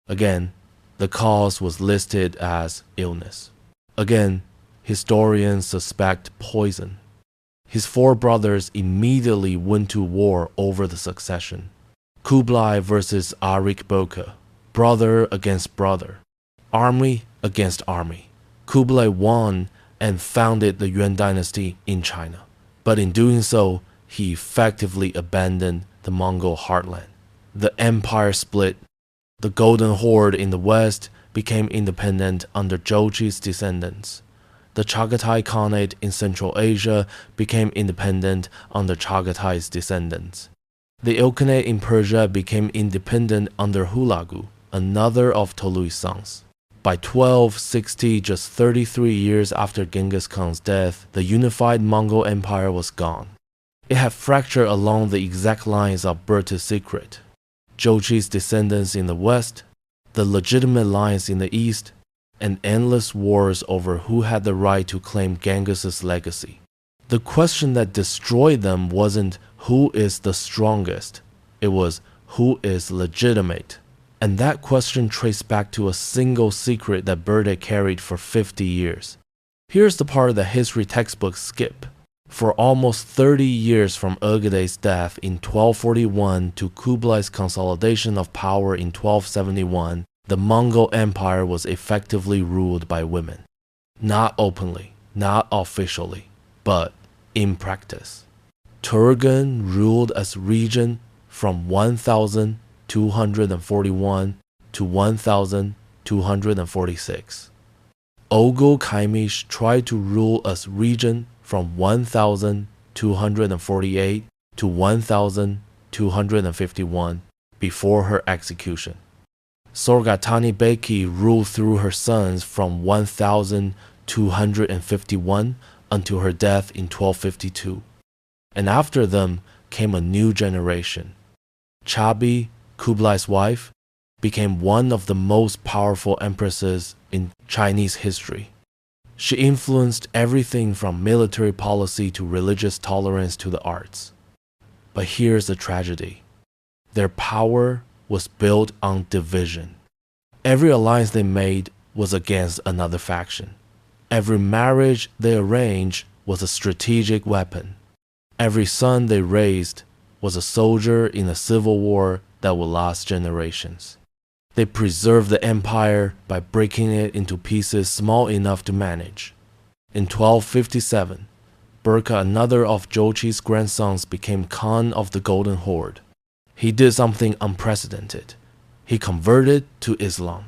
Again, the cause was listed as illness. Again, historians suspect poison. His 4 brothers immediately went to war over the succession. Kublai versus Arik Boka, brother against brother, army against army. Kublai won and founded the Yuan dynasty in China, but in doing so, he effectively abandoned the Mongol heartland. The empire split. The Golden Horde in the west became independent under Jochi's descendants. The Chagatai Khanate in Central Asia became independent under Chagatai's descendants. The Ilkhanate in Persia became independent under Hulagu, another of Tolui's sons. By 1260, just 33 years after Genghis Khan's death, the unified Mongol Empire was gone. It had fractured along the exact lines of Berthe's secret. Jochi's descendants in the west, the legitimate lines in the east, and endless wars over who had the right to claim Genghis' legacy. The question that destroyed them wasn't who is the strongest, it was who is legitimate. And that question traced back to a single secret that Berthe carried for 50 years. Here's the part that history textbooks skip. For almost 30 years from Ögedei's death in 1241 to Kublai's consolidation of power in 1271, the Mongol Empire was effectively ruled by women. Not openly, not officially, but in practice. Turgen ruled as regent from 1241 to 1246. Oghul Kaimish tried to rule as regent from 1248 to 1251 before her execution. Sorgatani Beki ruled through her sons from 1251 until her death in 1252. And after them came a new generation. Chabi, Kublai's wife, became one of the most powerful empresses in Chinese history. She influenced everything from military policy to religious tolerance to the arts. But here's the tragedy. Their power was built on division. Every alliance they made was against another faction. Every marriage they arranged was a strategic weapon. Every son they raised was a soldier in a civil war that would last generations. They preserved the empire by breaking it into pieces small enough to manage. In 1257, Berke, another of Jochi's grandsons, became Khan of the Golden Horde. He did something unprecedented. He converted to Islam.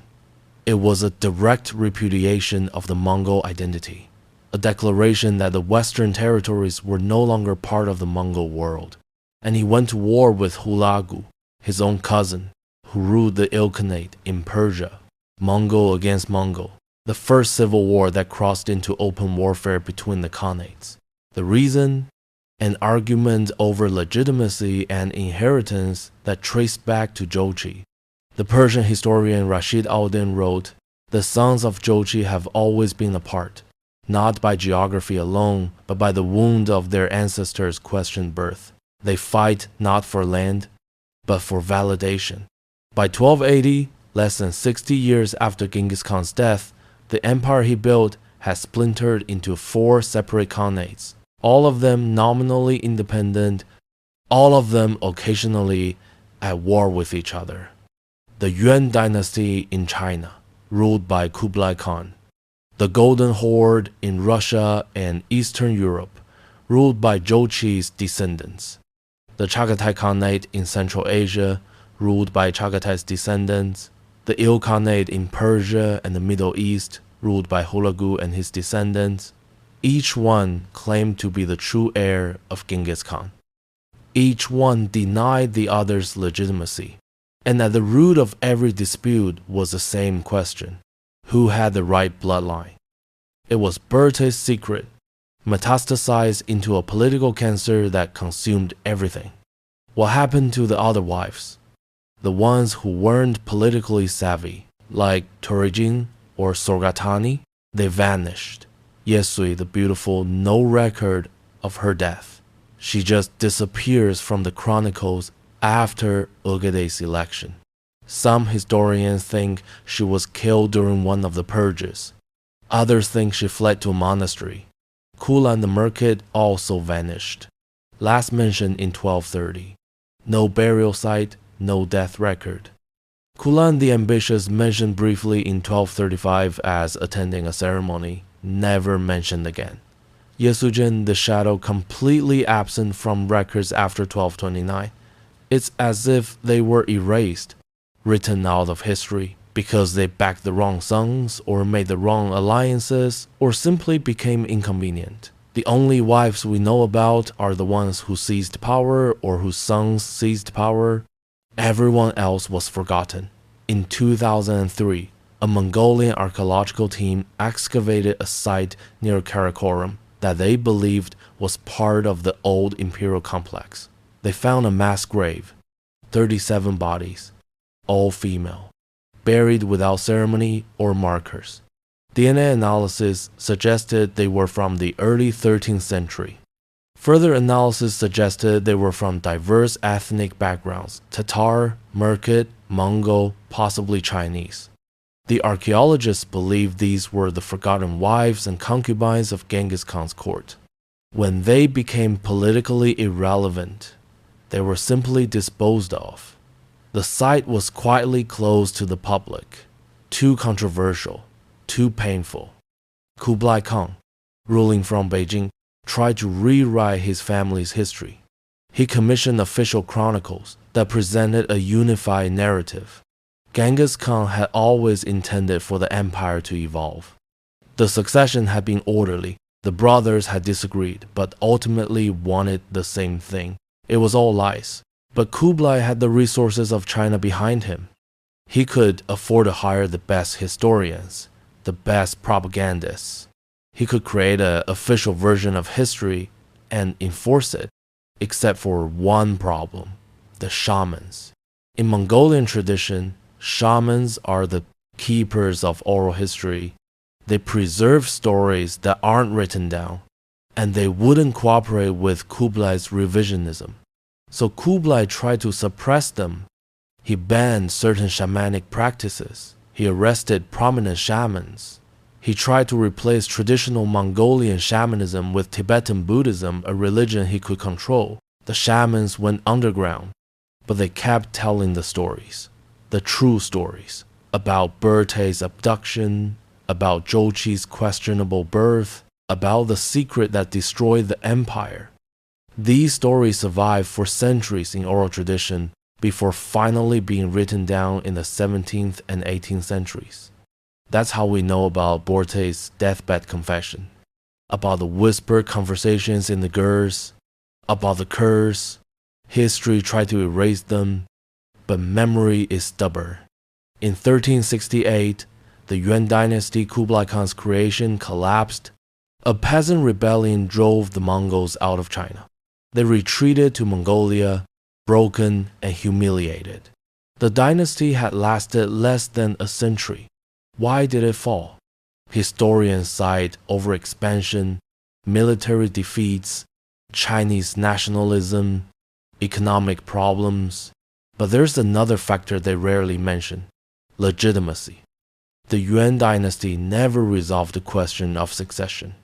It was a direct repudiation of the Mongol identity, a declaration that the Western territories were no longer part of the Mongol world. And he went to war with Hulagu, his own cousin, who ruled the Ilkhanate in Persia, Mongol against Mongol, the first civil war that crossed into open warfare between the Khanates. The reason? An argument over legitimacy and inheritance that traced back to Jochi. The Persian historian Rashid al-Din wrote, "The sons of Jochi have always been apart, not by geography alone, but by the wound of their ancestors' questioned birth. They fight not for land, but for validation." By 1280, less than 60 years after Genghis Khan's death, the empire he built had splintered into 4 separate khanates, all of them nominally independent, all of them occasionally at war with each other. The Yuan dynasty in China, ruled by Kublai Khan. The Golden Horde in Russia and Eastern Europe, ruled by Jochi's descendants. The Chagatai Khanate in Central Asia, ruled by Chagatai's descendants. The Ilkhanate in Persia and the Middle East, ruled by Hulagu and his descendants. Each one claimed to be the true heir of Genghis Khan. Each one denied the other's legitimacy. And at the root of every dispute was the same question: who had the right bloodline? It was Berthe's secret, metastasized into a political cancer that consumed everything. What happened to the other wives? The ones who weren't politically savvy, like Turejin or Sorgatani? They vanished. Yesui the Beautiful, no record of her death. She just disappears from the chronicles after Ögedei's election. Some historians think she was killed during one of the purges. Others think she fled to a monastery. Kulan the Merkid also vanished. Last mentioned in 1230. No burial site, no death record. Kulan the Ambitious, mentioned briefly in 1235 as attending a ceremony, never mentioned again. Yesujin the Shadow, completely absent from records after 1229. It's as if they were erased, written out of history, because they backed the wrong sons, or made the wrong alliances, or simply became inconvenient. The only wives we know about are the ones who seized power or whose sons seized power. Everyone else was forgotten. In 2003, a Mongolian archaeological team excavated a site near Karakorum that they believed was part of the old imperial complex. They found a mass grave, 37 bodies, all female, buried without ceremony or markers. DNA analysis suggested they were from the early 13th century. Further analysis suggested they were from diverse ethnic backgrounds: Tatar, Merkid, Mongol, possibly Chinese. The archaeologists believe these were the forgotten wives and concubines of Genghis Khan's court. When they became politically irrelevant, they were simply disposed of. The site was quietly closed to the public, too controversial, too painful. Kublai Khan, ruling from Beijing, tried to rewrite his family's history. He commissioned official chronicles that presented a unified narrative. Genghis Khan had always intended for the empire to evolve. The succession had been orderly. The brothers had disagreed, but ultimately wanted the same thing. It was all lies. But Kublai had the resources of China behind him. He could afford to hire the best historians, the best propagandists. He could create an official version of history and enforce it, except for one problem: the shamans. In Mongolian tradition, shamans are the keepers of oral history. They preserve stories that aren't written down, and they wouldn't cooperate with Kublai's revisionism. So Kublai tried to suppress them. He banned certain shamanic practices. He arrested prominent shamans. He tried to replace traditional Mongolian shamanism with Tibetan Buddhism, a religion he could control. The shamans went underground, but they kept telling the stories, the true stories, about Berthe's abduction, about Zhou Qi's questionable birth, about the secret that destroyed the empire. These stories survived for centuries in oral tradition before finally being written down in the 17th and 18th centuries. That's how we know about Berthe's deathbed confession, about the whispered conversations in the gers, about the curse. History tried to erase them, but memory is stubborn. In 1368, the Yuan dynasty, Kublai Khan's creation, collapsed. A peasant rebellion drove the Mongols out of China. They retreated to Mongolia, broken and humiliated. The dynasty had lasted less than a century. Why did it fall? Historians cite overexpansion, military defeats, Chinese nationalism, economic problems. But there's another factor they rarely mention: legitimacy. The Yuan dynasty never resolved the question of succession.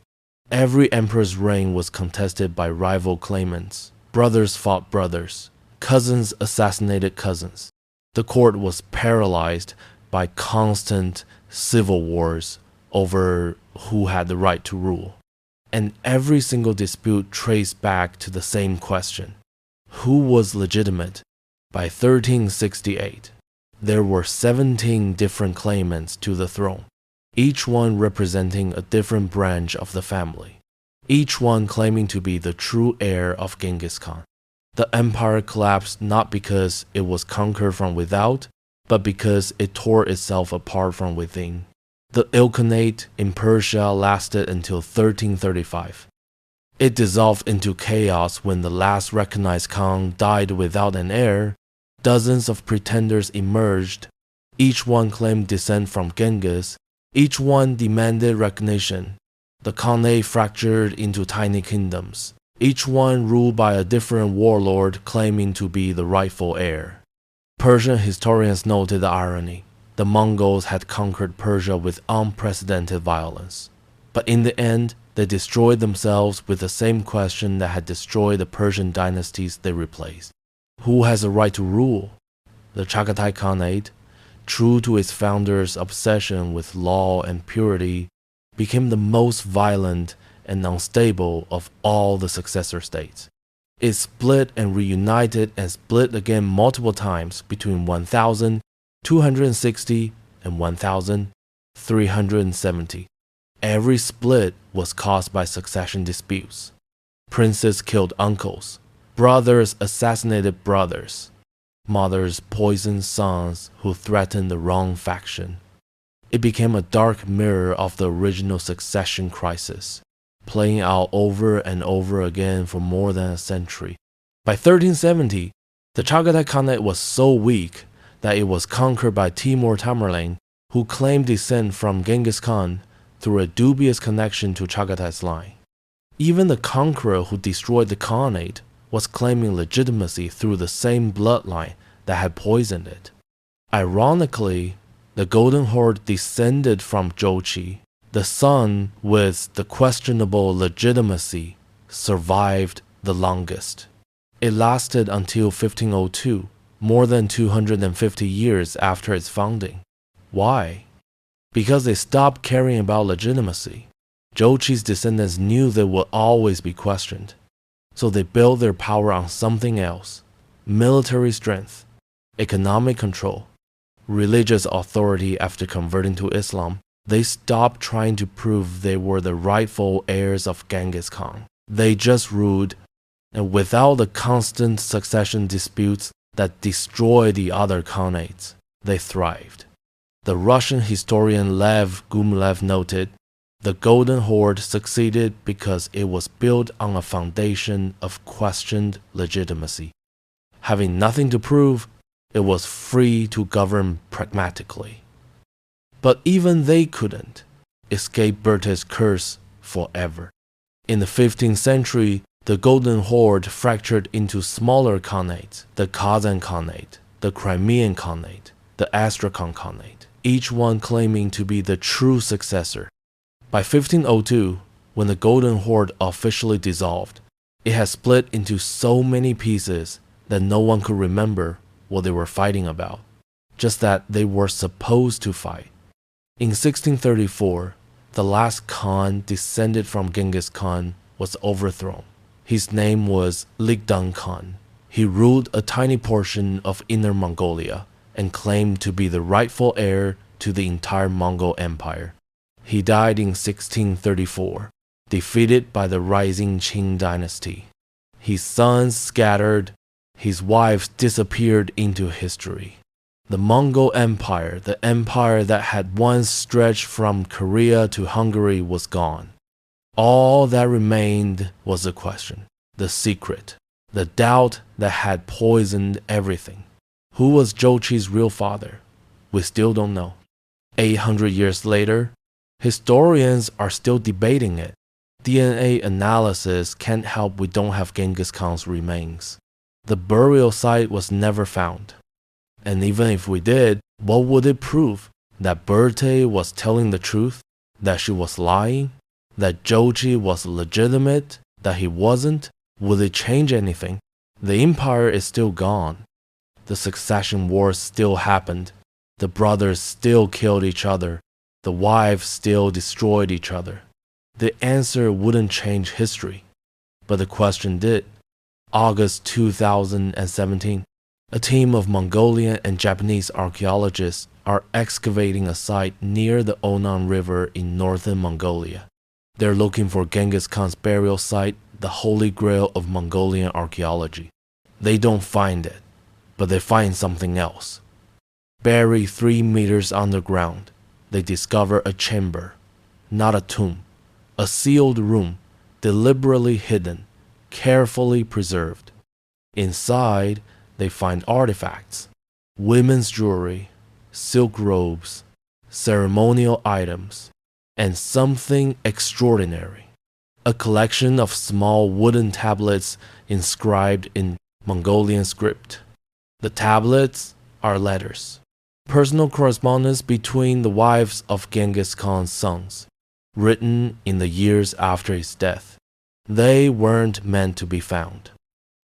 Every emperor's reign was contested by rival claimants. Brothers fought brothers. Cousins assassinated cousins. The court was paralyzed by constant civil wars over who had the right to rule. And every single dispute traced back to the same question: who was legitimate? By 1368, there were 17 different claimants to the throne, each one representing a different branch of the family, each one claiming to be the true heir of Genghis Khan. The empire collapsed not because it was conquered from without, but because it tore itself apart from within. The Ilkhanate in Persia lasted until 1335. It dissolved into chaos when the last recognized Khan died without an heir. Dozens of pretenders emerged. Each one claimed descent from Genghis. Each one demanded recognition. The Khanate fractured into tiny kingdoms, each one ruled by a different warlord claiming to be the rightful heir. Persian historians noted the irony. The Mongols had conquered Persia with unprecedented violence. But in the end, they destroyed themselves with the same question that had destroyed the Persian dynasties they replaced. Who has a right to rule? The Chagatai Khanate, true to its founders' obsession with law and purity, became the most violent and unstable of all the successor states. It split and reunited and split again multiple times between 1260 and 1370. Every split was caused by succession disputes. Princes killed uncles. Brothers assassinated brothers. Mothers poisoned sons who threatened the wrong faction. It became a dark mirror of the original succession crisis, playing out over and over again for more than a century. By 1370, the Chagatai Khanate was so weak that it was conquered by Timur Tamerlane, who claimed descent from Genghis Khan through a dubious connection to Chagatai's line. Even the conqueror who destroyed the Khanate was claiming legitimacy through the same bloodline that had poisoned it. Ironically, the Golden Horde descended from Zhou. The son with the questionable legitimacy survived the longest. It lasted until 1502, more than 250 years after its founding. Why? Because they stopped caring about legitimacy. Zhou's descendants knew they would always be questioned, so they built their power on something else: military strength, economic control, religious authority. After converting to Islam, they stopped trying to prove they were the rightful heirs of Genghis Khan. They just ruled, and without the constant succession disputes that destroyed the other khanates, they thrived. The Russian historian Lev Gumlev noted, "The Golden Horde succeeded because it was built on a foundation of questioned legitimacy. Having nothing to prove, it was free to govern pragmatically." But even they couldn't escape Berthe's curse forever. In the 15th century, the Golden Horde fractured into smaller khanates: the Kazan Khanate, the Crimean Khanate, the Astrakhan Khanate, each one claiming to be the true successor. By 1502, when the Golden Horde officially dissolved, it had split into so many pieces that no one could remember what they were fighting about, just that they were supposed to fight. In 1634, the last Khan descended from Genghis Khan was overthrown. His name was Ligdan Khan. He ruled a tiny portion of Inner Mongolia and claimed to be the rightful heir to the entire Mongol Empire. He died in 1634, defeated by the rising Qing dynasty. His sons scattered, his wives disappeared into history. The Mongol Empire, the empire that had once stretched from Korea to Hungary, was gone. All that remained was the question, the secret, the doubt that had poisoned everything. Who was Zhou's real father? We still don't know. 800 years later, historians are still debating it. DNA analysis can't help we don't have Genghis Khan's remains. The burial site was never found. And even if we did, what would it prove? That Berthe was telling the truth? That she was lying? That Zhou was legitimate? That he wasn't? Would it change anything? The empire is still gone. The succession wars still happened. The brothers still killed each other. The wives still destroyed each other. The answer wouldn't change history, but the question did. August 2017, a team of Mongolian and Japanese archaeologists are excavating a site near the Onan River in northern Mongolia. They're looking for Genghis Khan's burial site, the holy grail of Mongolian archaeology. They don't find it, but they find something else. Buried 3 meters underground, they discover a chamber, not a tomb, a sealed room, deliberately hidden, carefully preserved. Inside, they find artifacts, women's jewelry, silk robes, ceremonial items, and something extraordinary: a collection of small wooden tablets inscribed in Mongolian script. The tablets are letters, personal correspondence between the wives of Genghis Khan's sons, written in the years after his death. They weren't meant to be found.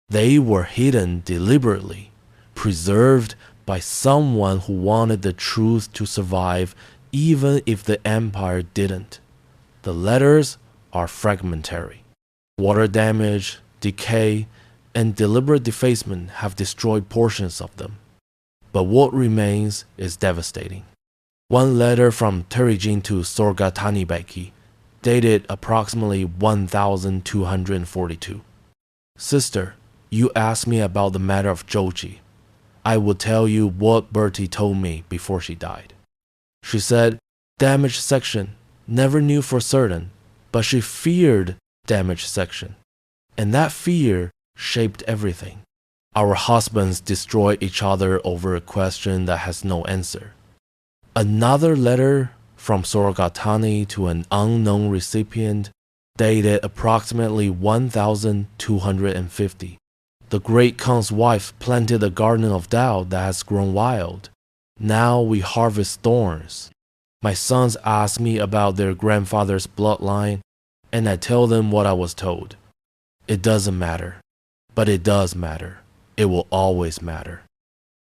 They were hidden deliberately, preserved by someone who wanted the truth to survive even if the empire didn't. The letters are fragmentary. Water damage, decay, and deliberate defacement have destroyed portions of them. But what remains is devastating. One letter from Terijin to Sorgatani Beki, dated approximately 1242. Sister, you asked me about the matter of Zhou. I will tell you what Bertie told me before she died. She said, damaged section, never knew for certain, but she feared damaged section. And that fear shaped everything. Our husbands destroy each other over a question that has no answer. Another letter from Sorgatani to an unknown recipient, dated approximately 1250. The great Khan's wife planted a garden of doubt that has grown wild. Now we harvest thorns. My sons ask me about their grandfather's bloodline, and I tell them what I was told. It doesn't matter, but it does matter. It will always matter.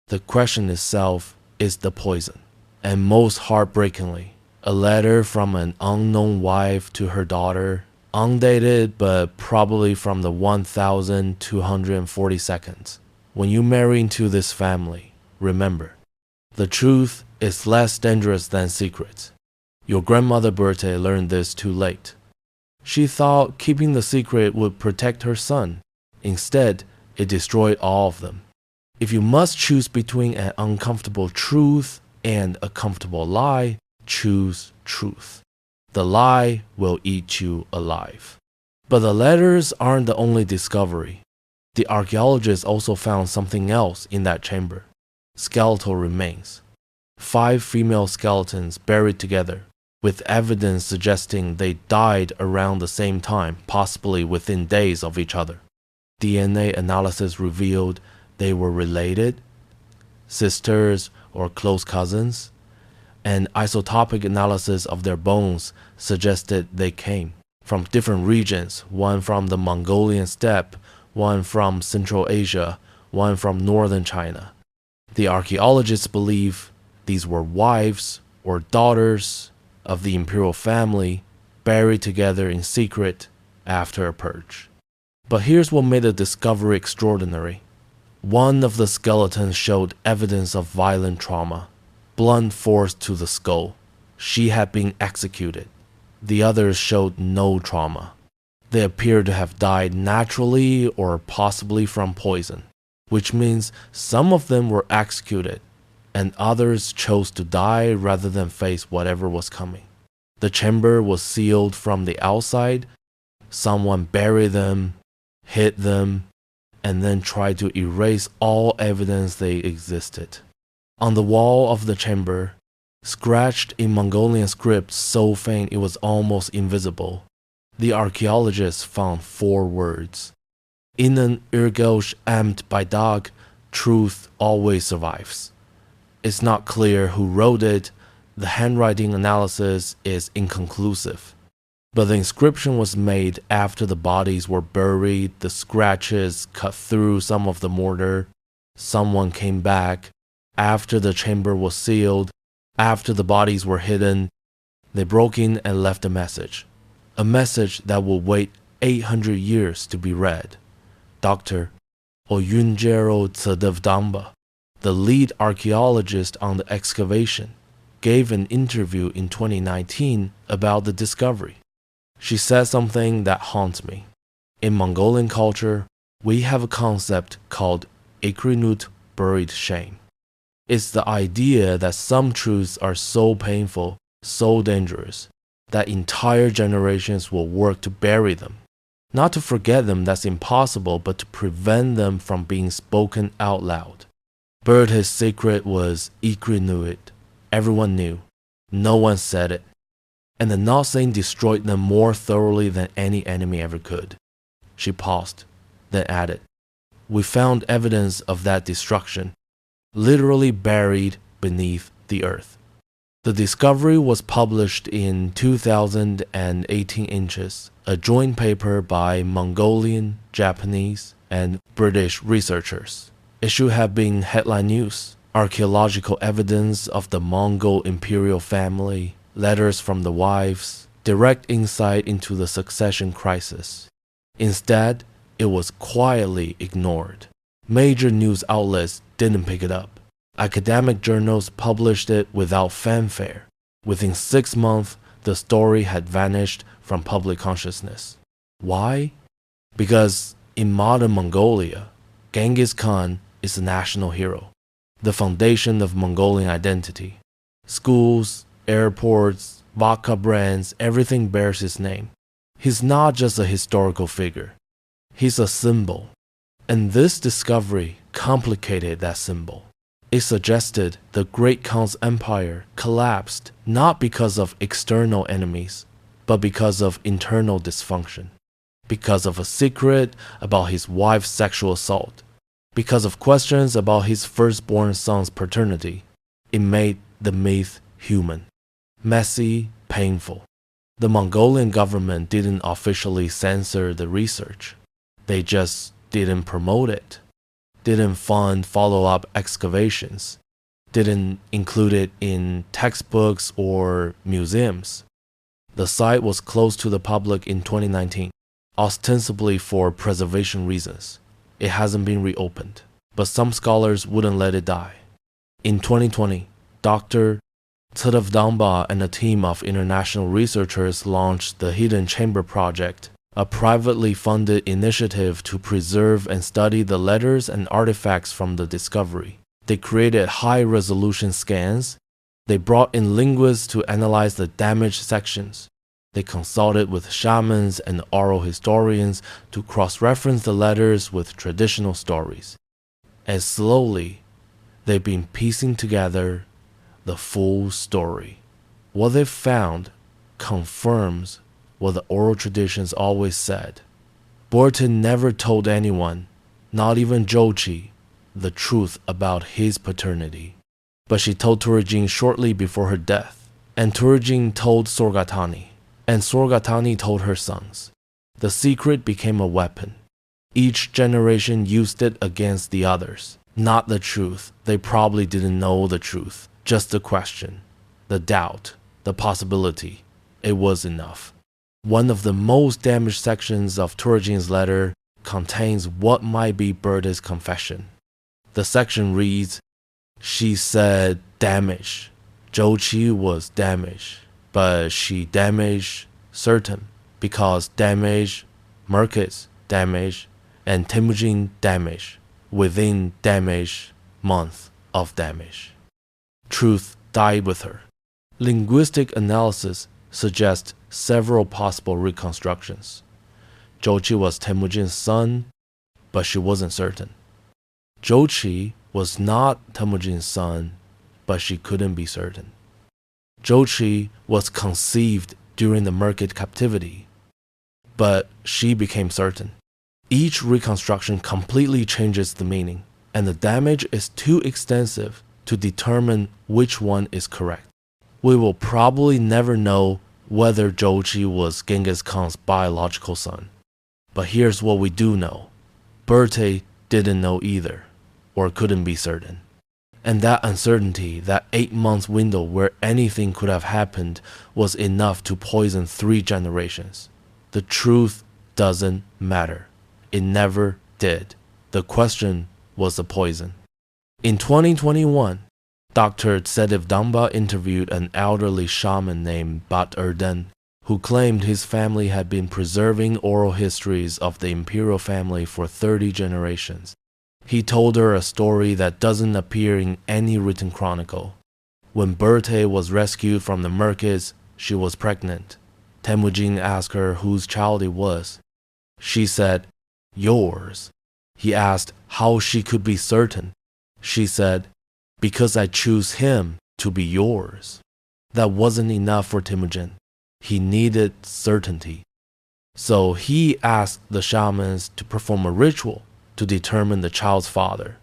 The question itself is the poison. And most heartbreakingly, a letter from an unknown wife to her daughter, undated but probably from the 1242nd. When you marry into this family, remember, the truth is less dangerous than secrets. Your grandmother Berthe learned this too late. She thought keeping the secret would protect her son. Instead, it destroyed all of them. If you must choose between an uncomfortable truth and a comfortable lie, choose truth. The lie will eat you alive. But the letters aren't the only discovery. The archaeologists also found something else in that chamber. Skeletal remains. 5 female skeletons buried together, with evidence suggesting they died around the same time, possibly within days of each other. DNA analysis revealed they were related, sisters or close cousins, and isotopic analysis of their bones suggested they came from different regions, one from the Mongolian steppe, one from Central Asia, one from northern China. The archaeologists believe these were wives or daughters of the imperial family buried together in secret after a purge. But here's what made the discovery extraordinary. One of the skeletons showed evidence of violent trauma, blunt force to the skull. She had been executed. The others showed no trauma. They appeared to have died naturally or possibly from poison, which means some of them were executed and others chose to die rather than face whatever was coming. The chamber was sealed from the outside. Someone buried them, hid them, and then tried to erase all evidence they existed. On the wall of the chamber, scratched in Mongolian script so faint it was almost invisible, the archaeologists found 4 words. Innen Irgelsch Amt by Dag, truth always survives. It's not clear who wrote it. The handwriting analysis is inconclusive. But the inscription was made after the bodies were buried, the scratches cut through some of the mortar. Someone came back after the chamber was sealed, after the bodies were hidden. They broke in and left a message that will wait 800 years to be read. Dr. Oyunjero Tsedevdamba, the lead archaeologist on the excavation, gave an interview in 2019 about the discovery. She said something that haunts me. In Mongolian culture, we have a concept called ikrinut, buried shame. It's the idea that some truths are so painful, so dangerous, that entire generations will work to bury them. Not to forget them, that's impossible, but to prevent them from being spoken out loud. Berthe's secret was ikrinut. Everyone knew. No one said it. And the not saying destroyed them more thoroughly than any enemy ever could. She paused, then added, "We found evidence of that destruction, literally buried beneath the earth." The discovery was published in 2018 Inches, a joint paper by Mongolian, Japanese, and British researchers. It should have been headline news. Archaeological evidence of the Mongol imperial family, letters from the wives, direct insight into the succession crisis. Instead, it was quietly ignored. Major news outlets didn't pick it up. Academic journals published it without fanfare. Within 6 months, the story had vanished from public consciousness. Why? Because in modern Mongolia, Genghis Khan is a national hero, the foundation of Mongolian identity. Schools, airports, vodka brands, everything bears his name. He's not just a historical figure. He's a symbol. And this discovery complicated that symbol. It suggested the Great Khan's empire collapsed not because of external enemies, but because of internal dysfunction. Because of a secret about his wife's sexual assault. Because of questions about his firstborn son's paternity. It made the myth human, messy, painful. The Mongolian government didn't officially censor the research. They just didn't promote it, didn't fund follow-up excavations, didn't include it in textbooks or museums. The site was closed to the public in 2019, ostensibly for preservation reasons. It hasn't been reopened, but some scholars wouldn't let it die. In 2020, Dr. Damba and a team of international researchers launched the Hidden Chamber Project, a privately funded initiative to preserve and study the letters and artifacts from the discovery. They created high-resolution scans. They brought in linguists to analyze the damaged sections. They consulted with shamans and oral historians to cross-reference the letters with traditional stories. And slowly, they've been piecing together the full story. What they found confirms what the oral traditions always said. Borte never told anyone, not even Jochi, the truth about his paternity. But she told Turujin shortly before her death, and Turujin told Sorgatani, and Sorgatani told her sons. The secret became a weapon. Each generation used it against the others. Not the truth. They probably didn't know the truth. Just the question, the doubt, the possibility. It was enough. One of the most damaged sections of Turujin's letter contains what might be Berta's confession. The section reads, "She said damage. Jochi was damaged, but she damaged certain because damage, Merkits damage, and Temujin damage within damage month of damage. Truth died with her." Linguistic analysis suggests several possible reconstructions. Jochi was Temujin's son, but she wasn't certain. Jochi was not Temujin's son, but she couldn't be certain. Jochi was conceived during the Merkit captivity, but she became certain. Each reconstruction completely changes the meaning, and the damage is too extensive to determine which one is correct. We will probably never know whether Jochi was Genghis Khan's biological son. But here's what we do know. Berta didn't know either, or couldn't be certain. And that uncertainty, that 8-month window where anything could have happened, was enough to poison 3 generations. The truth doesn't matter. It never did. The question was the poison. In 2021, Dr. Damba interviewed an elderly shaman named Bat Erden, who claimed his family had been preserving oral histories of the imperial family for 30 generations. He told her a story that doesn't appear in any written chronicle. When Berta was rescued from the Merkits, she was pregnant. Temujin asked her whose child it was. She said, "Yours." He asked how she could be certain. She said, "Because I choose him to be yours." That wasn't enough for Temujin. He needed certainty. So he asked the shamans to perform a ritual to determine the child's father.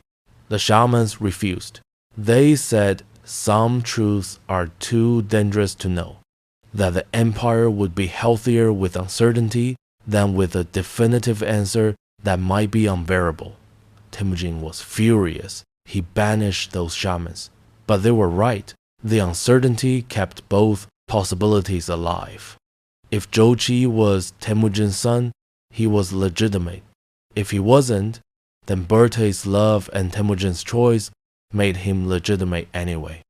The shamans refused. They said some truths are too dangerous to know, that the empire would be healthier with uncertainty than with a definitive answer that might be unbearable. Temujin was furious. He banished those shamans. But they were right. The uncertainty kept both possibilities alive. If Jochi was Temujin's son, he was legitimate. If he wasn't, then Berta's love and Temujin's choice made him legitimate anyway.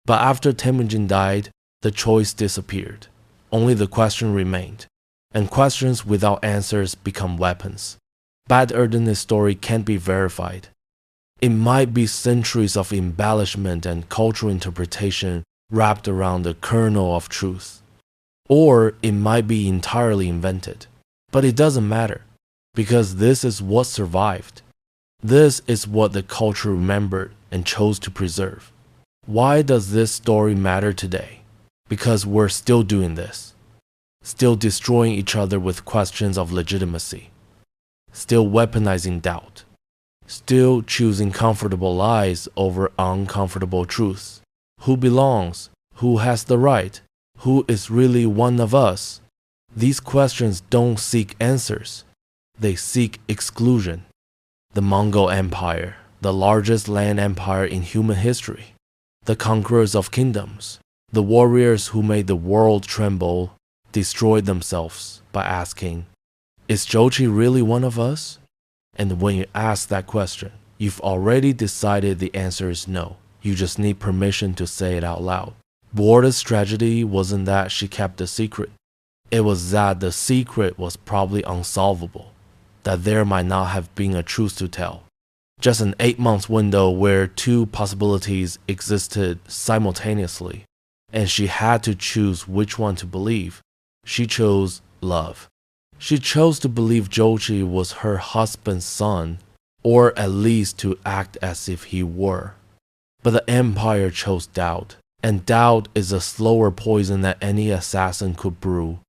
But after Temujin died, the choice disappeared. Only the question remained. And questions without answers become weapons. Bad Erden's story can't be verified. It might be centuries of embellishment and cultural interpretation wrapped around the kernel of truth. Or it might be entirely invented. But it doesn't matter, because this is what survived. This is what the culture remembered and chose to preserve. Why does this story matter today? Because we're still doing this. Still destroying each other with questions of legitimacy. Still weaponizing doubt. Still choosing comfortable lies over uncomfortable truths. Who belongs? Who has the right? Who is really one of us? These questions don't seek answers. They seek exclusion. The Mongol Empire, the largest land empire in human history, the conquerors of kingdoms, the warriors who made the world tremble, destroyed themselves by asking, is Jochi really one of us? And when you ask that question, you've already decided the answer is no. You just need permission to say it out loud. Borda's tragedy wasn't that she kept a secret. It was that the secret was probably unsolvable, that there might not have been a truth to tell. Just an 8-month window where two possibilities existed simultaneously, and she had to choose which one to believe. She chose love. She chose to believe Jochi was her husband's son, or at least to act as if he were. But the empire chose doubt, and doubt is a slower poison that any assassin could brew.